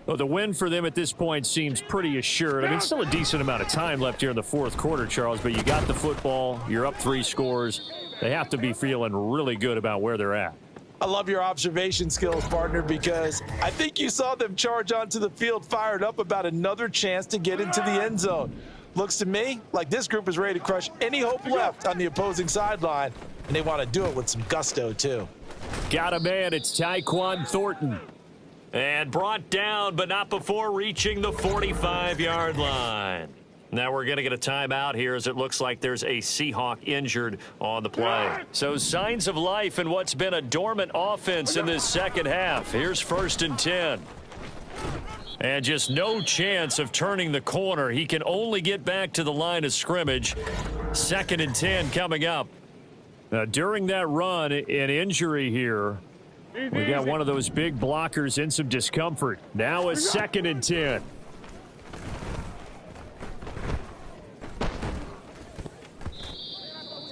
Well, the win for them at this point seems pretty assured. I mean, still a decent amount of time left here in the 4th quarter, Charles, but you got the football. You're up 3 scores. They have to be feeling really good about where they're at. I love your observation skills, partner, because I think you saw them charge onto the field fired up about another chance to get into the end zone. Looks to me like this group is ready to crush any hope left on the opposing sideline, and they want to do it with some gusto, too. Got a man. It's Tyquan Thornton. And brought down, but not before reaching the 45-yard line. Now we're going to get a timeout here as it looks like there's a Seahawk injured on the play. So signs of life in what's been a dormant offense in this second half. Here's 1st and 10. And just no chance of turning the corner. He can only get back to the line of scrimmage. 2nd and 10 coming up. Now, during that run, an injury here. We got one of those big blockers in some discomfort. Now a 2nd and 10.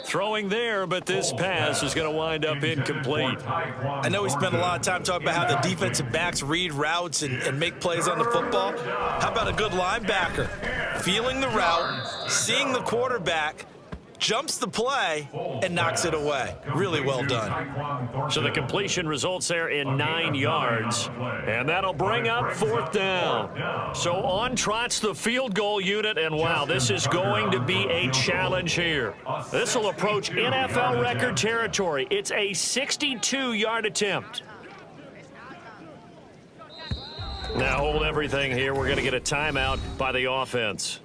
Throwing there, but this pass is going to wind up incomplete. I know we spent a lot of time talking about how the defensive backs read routes and make plays on the football. How about a good linebacker? Feeling the route, seeing the quarterback, jumps the play, and knocks it away. Really well done. So the completion results there in 9 yards, and that'll bring up 4th down. So on trots the field goal unit, and wow, this is going to be a challenge here. This will approach NFL record territory. It's a 62-yard attempt. Now hold everything here. We're going to get a timeout by the offense.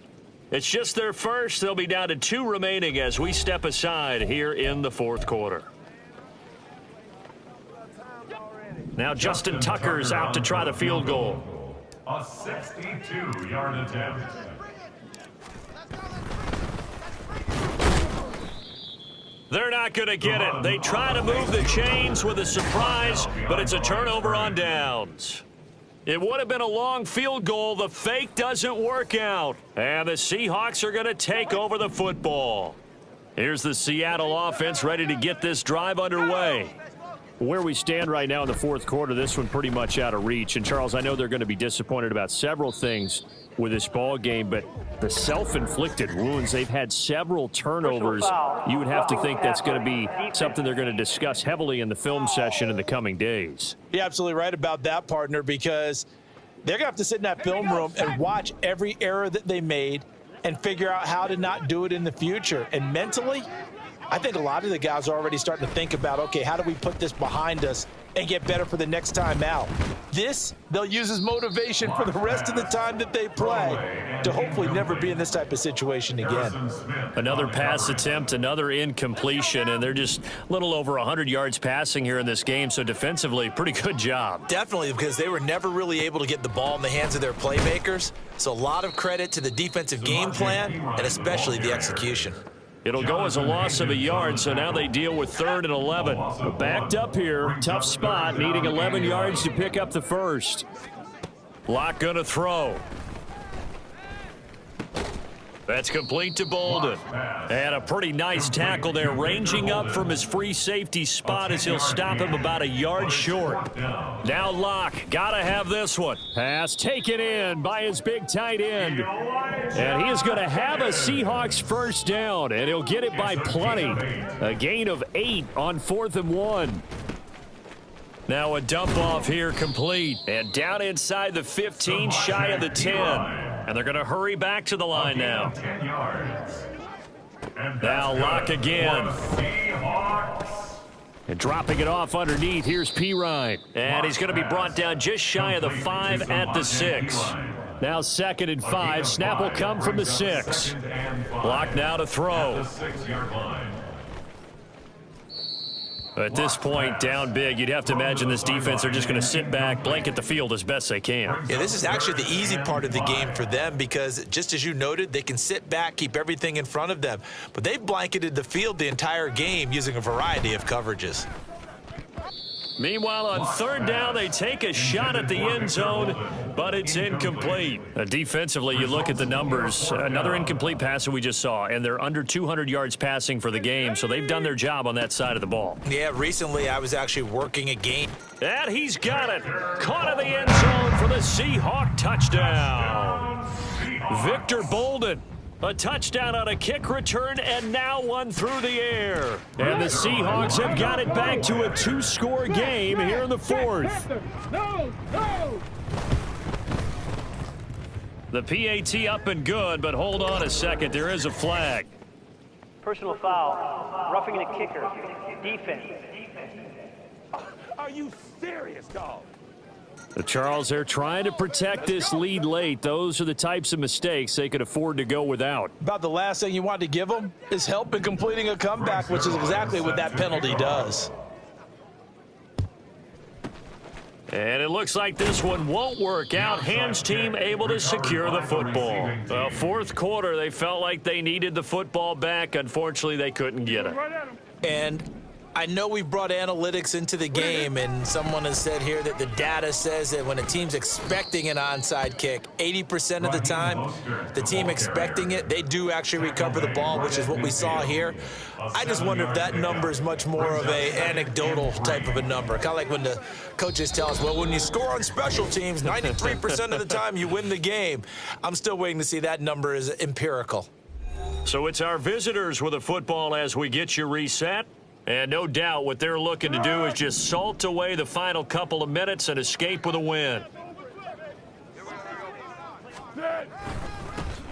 It's just their first. They'll be down to 2 remaining as we step aside here in the 4th quarter. Now Justin Tucker's out to try the field goal. A 62-yard attempt. They're not going to get it. They try to move the chains with a surprise, but it's a turnover on downs. It would have been a long field goal. The fake doesn't work out. And the Seahawks are going to take over the football. Here's the Seattle offense ready to get this drive underway. Where we stand right now in the 4th quarter, this one pretty much out of reach. And, Charles, I know they're going to be disappointed about several things with this ball game, but the self-inflicted wounds, they've had several turnovers. You would have to think that's going to be something they're going to discuss heavily in the film session in the coming days. You're absolutely right about that, partner, because they're going to have to sit in that film room and watch every error that they made and figure out how to not do it in the future. And mentally, I think a lot of the guys are already starting to think about, okay, how do we put this behind us and get better for the next time out? This, they'll use as motivation for the rest of the time that they play to hopefully never be in this type of situation again. Another pass attempt, another incompletion, and they're just a little over 100 yards passing here in this game, so defensively, pretty good job. Definitely, because they were never really able to get the ball in the hands of their playmakers, so a lot of credit to the defensive game plan and especially the execution. It'll go as a loss of a yard, so now they deal with 3rd and 11. Backed up here, tough spot, needing 11 yards to pick up the first. Locke going to throw. That's complete to Bolden. And a pretty nice tackle there, ranging up from his free safety spot as he'll stop him about a yard short. Now Locke, gotta have this one. Pass taken in by his big tight end. And he is going to have a Seahawks first down, and he'll get it by plenty. A gain of 8 on 4th and 1. Now a dump off here complete. And down inside the 15, shy of the 10. And they're going to hurry back to the line now. 10 yards. Now Locke again. And dropping it off underneath, here's Pirine. And he's going to be brought down just shy of the 5 at the 6. Now 2nd and 5. Snap will come from the 6. Locke now to throw. At this point, down big, you'd have to imagine this defense are just going to sit back, blanket the field as best they can. Yeah, this is actually the easy part of the game for them because, just as you noted, they can sit back, keep everything in front of them. But they've blanketed the field the entire game using a variety of coverages. Meanwhile, on 3rd down, they take a shot at the end zone, but it's incomplete. Defensively, you look at the numbers. Another incomplete pass that we just saw, and they're under 200 yards passing for the game, so they've done their job on that side of the ball. Yeah, recently I was actually working a game. And he's got it. Caught in the end zone for the Seahawk touchdown. Victor Bolden. A touchdown on a kick return, and now one through the air. And the Seahawks have got it back to a 2-score game here in the 4th. The PAT up and good, but hold on a second. There is a flag. Personal foul. Roughing the kicker. Defense. Are you serious, dog? Charles, they're trying to protect this lead late. Those are the types of mistakes they could afford to go without. About the last thing you want to give them is help in completing a comeback, which is exactly what that penalty does. And it looks like this one won't work out. Hans team able to secure the football. Well, fourth quarter, they felt like they needed the football back. Unfortunately, they couldn't get it. And I know we've brought analytics into the game, and someone has said here that the data says that when a team's expecting an onside kick, 80% of the time, the team expecting it, they do actually recover the ball, which is what we saw here. I just wonder if that number is much more of a anecdotal type of a number. Kind of like when the coaches tell us, well, when you score on special teams, 93% of the time you win the game. I'm still waiting to see that number is empirical. So it's our visitors with a football as we get you reset. And no doubt what they're looking to do is just salt away the final couple of minutes and escape with a win.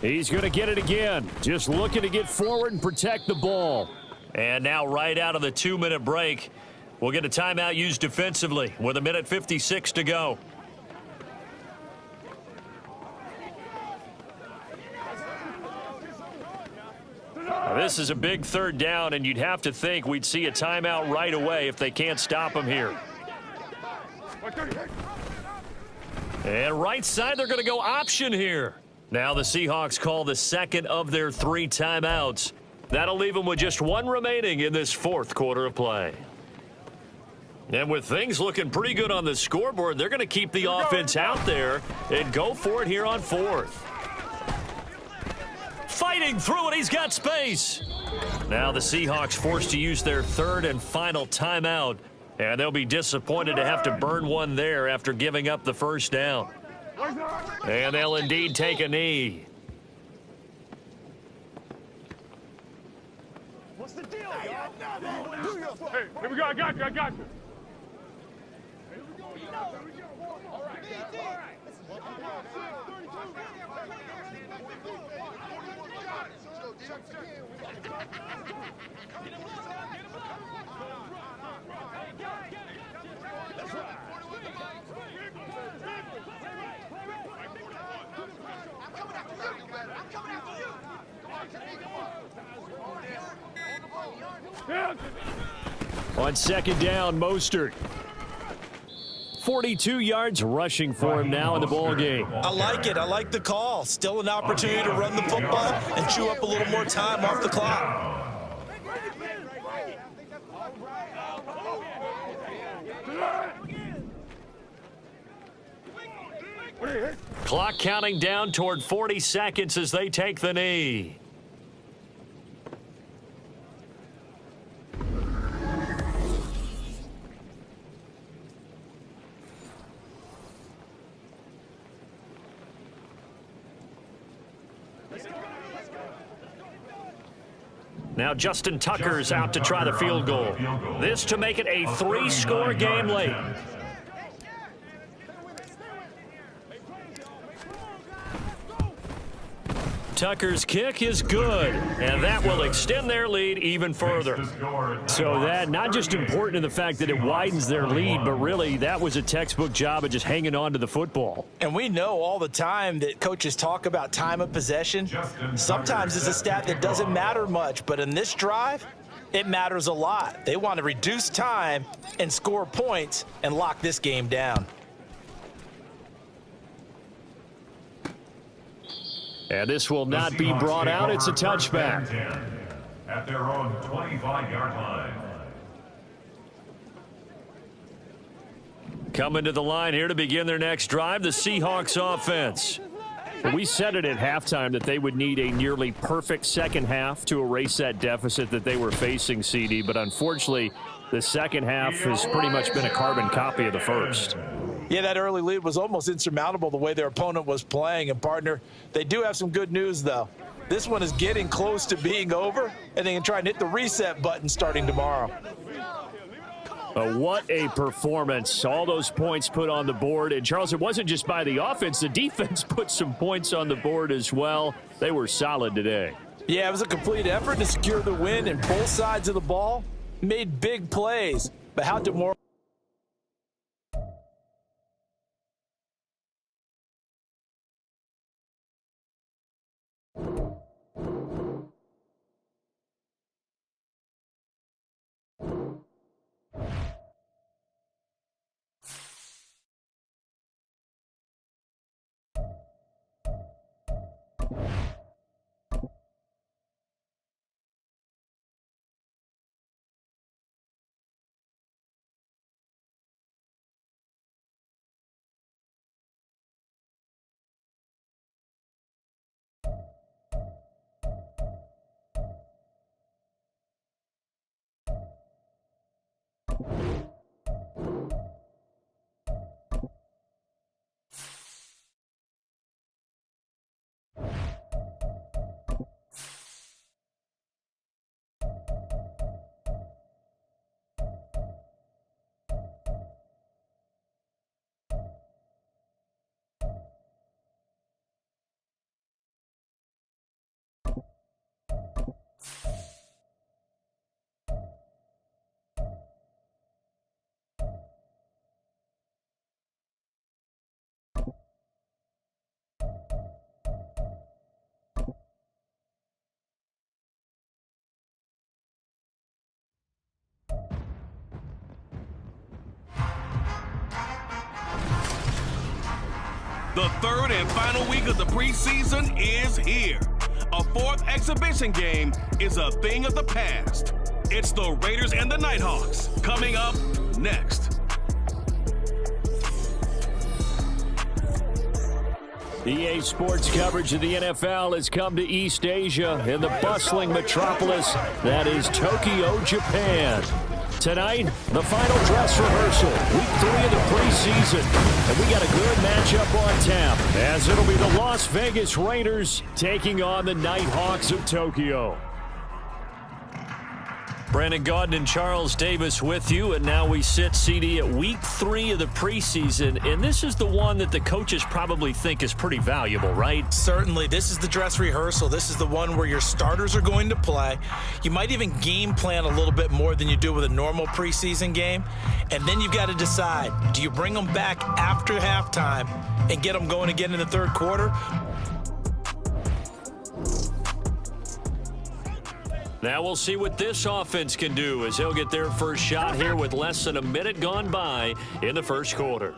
He's going to get it again. Just looking to get forward and protect the ball. And now right out of the 2-minute break, we'll get a timeout used defensively with 1:56 to go. Now, this is a big third down, and you'd have to think we'd see a timeout right away if they can't stop him here. And right side, they're going to go option here. Now the Seahawks call the second of their 3 timeouts. That'll leave them with just 1 remaining in this fourth quarter of play. And with things looking pretty good on the scoreboard, they're going to keep the offense out there and go for it here on fourth. Fighting through it, he's got space. Now the Seahawks forced to use their 3rd and final timeout, and they'll be disappointed to have to burn one there after giving up the first down. And they'll indeed take a knee. What's the deal? Hey, here we go. I got you. All right. On second down, Mostert. 42 yards rushing for him now in the ball game. I like it. I like the call. Still an opportunity to run the football and chew up a little more time off the clock. Clock counting down toward 40 seconds as they take the knee. Now Justin Tucker's out to try the field goal. This to make it a 3-score game late. Tucker's kick is good, and that will extend their lead even further. So that not just important in the fact that it widens their lead, but really that was a textbook job of just hanging on to the football. And we know all the time that coaches talk about time of possession. Sometimes it's a stat that doesn't matter much, but in this drive, it matters a lot. They want to reduce time and score points and lock this game down. And this will not be brought out. It's a touchback. At their own 25-yard line. Coming to the line here to begin their next drive, the Seahawks offense. We said it at halftime that they would need a nearly perfect second half to erase that deficit that they were facing, CD. But unfortunately, the second half has pretty much been a carbon copy of the first. Yeah, that early lead was almost insurmountable the way their opponent was playing. And, partner, they do have some good news, though. This one is getting close to being over, and they can try and hit the reset button starting tomorrow. What a performance. All those points put on the board. And, Charles, it wasn't just by the offense. The defense put some points on the board as well. They were solid today. Yeah, it was a complete effort to secure the win, and both sides of the ball made big plays. But how did more The third and final week of the preseason is here. A fourth exhibition game is a thing of the past. It's the Raiders and the Nighthawks coming up next. EA Sports coverage of the NFL has come to East Asia in the bustling metropolis that is Tokyo, Japan. Tonight, the final dress rehearsal, week 3 of the preseason. And we got a good matchup on tap, as it'll be the Las Vegas Raiders taking on the Nighthawks of Tokyo. Brandon Gaudin and Charles Davis with you, and now we sit, CD, at week 3 of the preseason, and this is the one that the coaches probably think is pretty valuable, right? Certainly. This is the dress rehearsal. This is the one where your starters are going to play. You might even game plan a little bit more than you do with a normal preseason game, and then you've got to decide, do you bring them back after halftime and get them going again in the third quarter? Now we'll see what this offense can do as they'll get their first shot here with less than a minute gone by in the first quarter.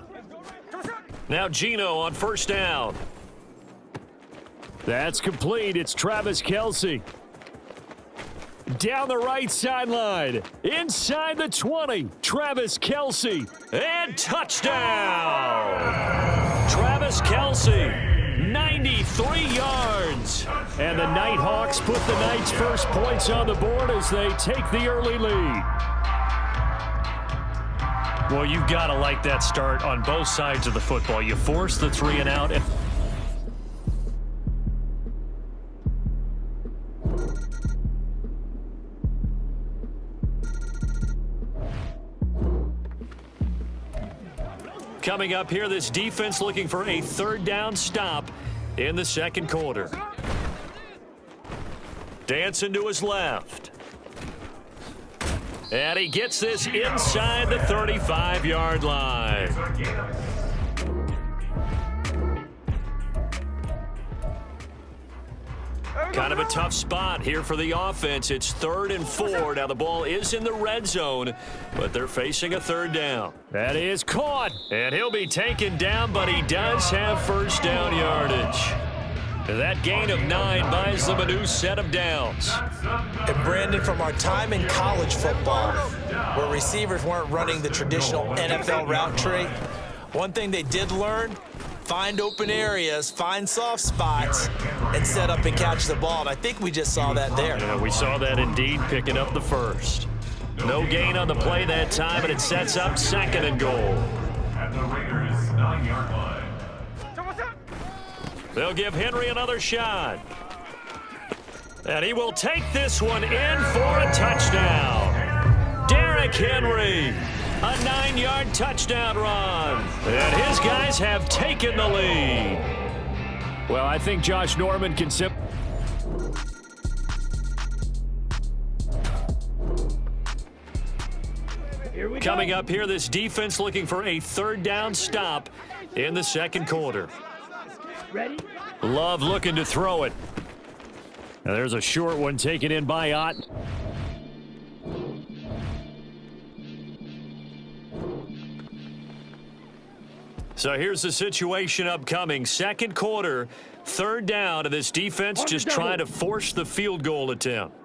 Now Gino on first down. That's complete. It's Travis Kelce. Down the right sideline. Inside the 20. Travis Kelce. And touchdown! Travis Kelce. 93 yards. And the Nighthawks put the Knights' first points on the board as they take the early lead. Well, you've got to like that start on both sides of the football. You force the 3 and out. Coming up here, this defense looking for a third down stop in the second quarter. Dancing to his left. And he gets this inside the 35-yard line. Kind of a tough spot here for the offense. It's 3rd and 4. Now the ball is in the red zone, but they're facing a third down. That is caught. And he'll be taken down, but he does have first down yardage. That gain of 9 buys them a new set of downs. And Brandon, from our time in college football, where receivers weren't running the traditional NFL route tree, one thing they did learn, find open areas, find soft spots, and set up and catch the ball. And I think we just saw that there. Yeah, we saw that indeed, picking up the first. No gain on the play that time, and it sets up 2nd and goal. At the Raiders' 9-yard line. They'll give Henry another shot. And he will take this one in for a touchdown. Derrick Henry, a 9-yard touchdown run. And his guys have taken the lead. Well, I think Josh Norman can Coming up here, this defense looking for a third down stop in the second quarter. Ready? Love looking to throw it. And there's a short one taken in by Ott. So here's the situation upcoming. Second quarter, third down, and this defense just trying to force the field goal attempt.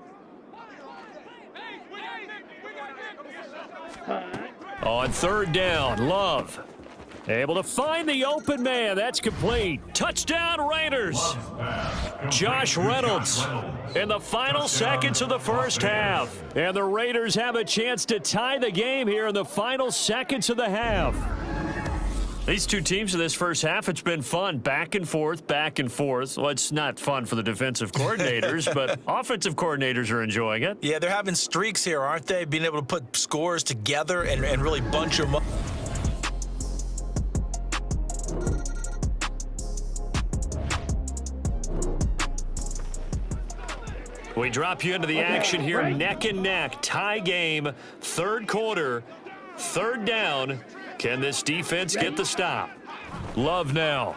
On third down, Love able to find the open man. That's complete. Touchdown, Raiders. Josh Reynolds in the final seconds of the first half. And the Raiders have a chance to tie the game here in the final seconds of the half. These two teams in this first half, it's been fun. Back and forth, back and forth. Well, it's not fun for the defensive coordinators, but offensive coordinators are enjoying it. Yeah, they're having streaks here, aren't they? Being able to put scores together and really bunch them up. We drop you into the action here, neck and neck, tie game, third quarter, third down. Can this defense get the stop? Love now.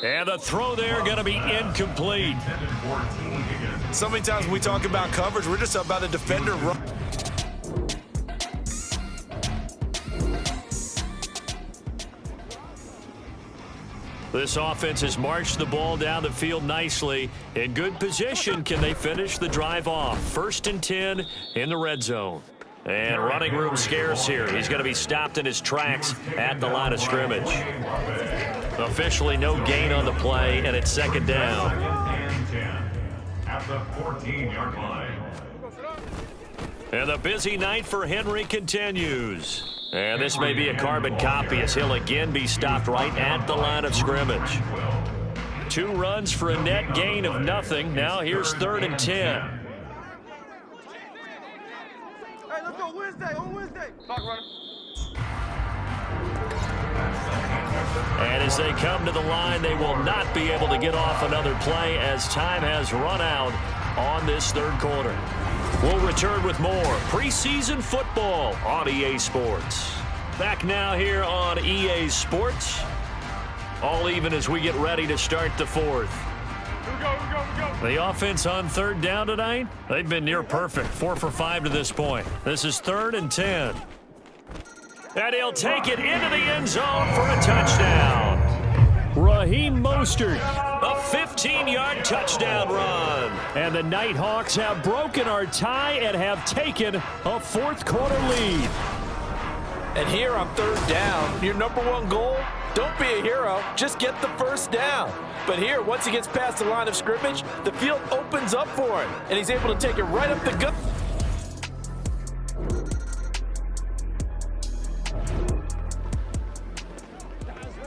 And the throw there going to be incomplete. So many times when we talk about coverage, we're just about a defender run. This offense has marched the ball down the field nicely. In good position, can they finish the drive off? 1st and 10 in the red zone. And running room scarce here. He's going to be stopped in his tracks at the line of scrimmage. Officially no gain on the play, and it's second down. At the 14-yard line. And the busy night for Henry continues. And this may be a carbon copy as he'll again be stopped right at the line of scrimmage. 2 runs for a net gain of nothing. Now here's 3rd and 10. Hey, let's go Wednesday, on Wednesday. Clock runner. And as they come to the line, they will not be able to get off another play as time has run out on this third quarter. We'll return with more preseason football on EA Sports. Back now here on EA Sports. All even as we get ready to start the fourth. Here we go. The offense on third down tonight, they've been near perfect. 4 for 5 to this point. This is 3rd and 10. And he'll take it into the end zone for a touchdown. Raheem Mostert. A 15-yard touchdown run. And the Nighthawks have broken our tie and have taken a fourth quarter lead. And here on third down, your number one goal, don't be a hero, just get the first down. But here, once he gets past the line of scrimmage, the field opens up for him, and he's able to take it right up the gut.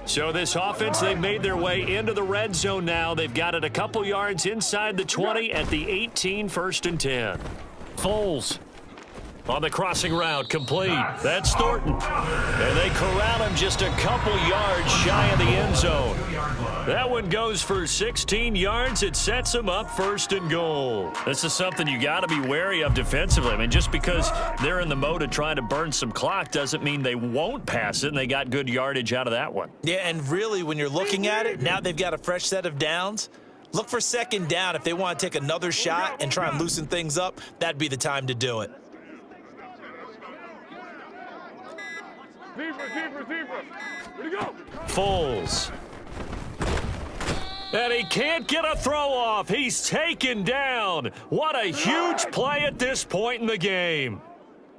So this offense, they've made their way into the red zone now. They've got it a couple yards inside the 20 at the 18, 1st and 10. Foles on the crossing route, complete. That's Thornton. And they corral him just a couple yards shy of the end zone. That one goes for 16 yards. It sets him up 1st and goal. This is something you got to be wary of defensively. I mean, just because they're in the mode of trying to burn some clock doesn't mean they won't pass it, and they got good yardage out of that one. Yeah, and really, when you're looking at it, now they've got a fresh set of downs. Look for second down. If they want to take another shot and try and loosen things up, that'd be the time to do it. Zebra. Ready to go. Foles. And he can't get a throw off. He's taken down. What a huge play at this point in the game.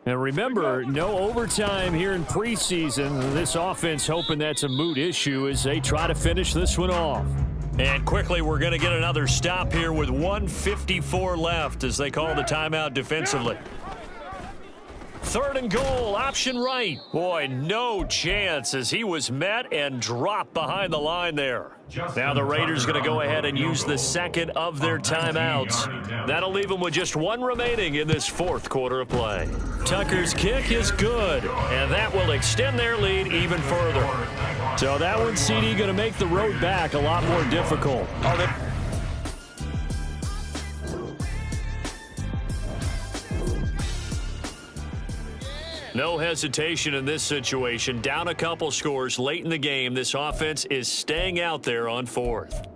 And remember, no overtime here in preseason. This offense hoping that's a moot issue as they try to finish this one off. And quickly, we're going to get another stop here with 1:54 left as they call the timeout defensively. 3rd and goal, option right. Boy, no chance as he was met and dropped behind the line there. Now the Raiders going to go ahead and use the second of their timeouts. That'll leave them with just one remaining in this fourth quarter of play. Tucker's kick is good, and that will extend their lead even further. So that one, CD, going to make the road back a lot more difficult. No hesitation in this situation. Down a couple scores late in the game. This offense is staying out there on 4th.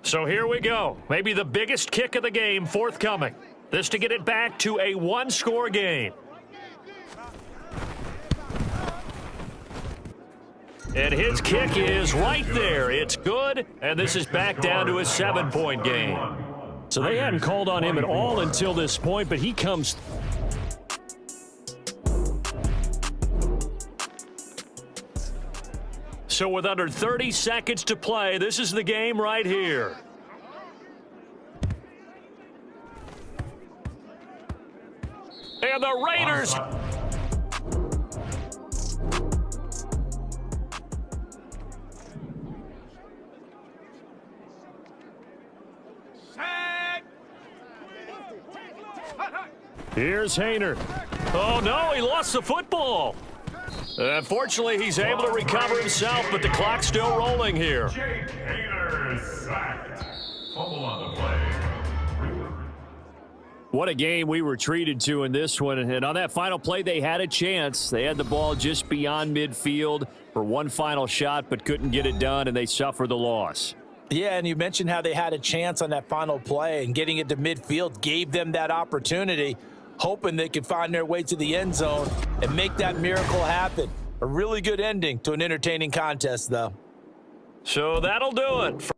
So here we go. Maybe the biggest kick of the game forthcoming. This to get it back to a one-score game. And his kick is right there. It's good, and this is back down to a 7-point game. So they hadn't called on him at all until this point, but he comes. So with under 30 seconds to play, this is the game right here. And the Raiders. Here's Hayner. Oh, no, he lost the football. Unfortunately, he's able to recover himself, but the clock's still rolling here. Jake Hayner sacked. Fumble on the play. What a game we were treated to in this one. And on that final play, they had a chance. They had the ball just beyond midfield for one final shot, but couldn't get it done, and they suffered the loss. Yeah, and you mentioned how they had a chance on that final play, and getting it to midfield gave them that opportunity, hoping they could find their way to the end zone and make that miracle happen. A really good ending to an entertaining contest, though. So that'll do it.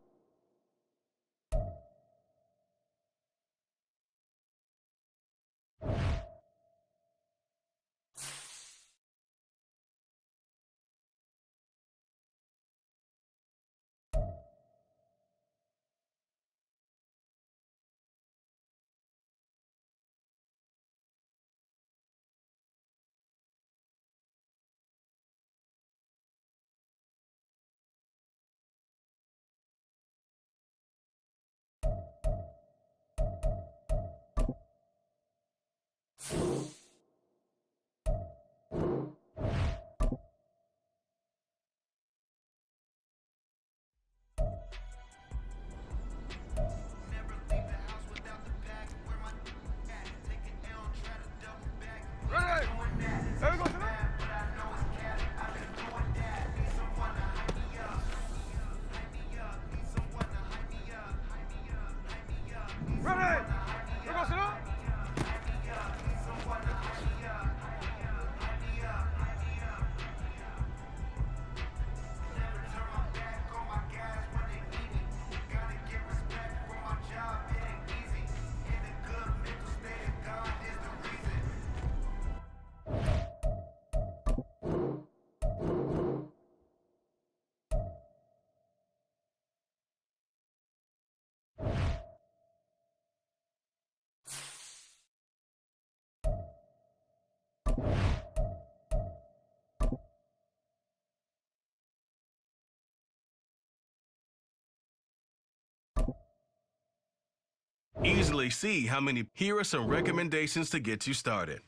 Easily see how many. Here are some recommendations to get you started.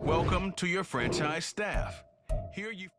Welcome to your franchise staff. Here you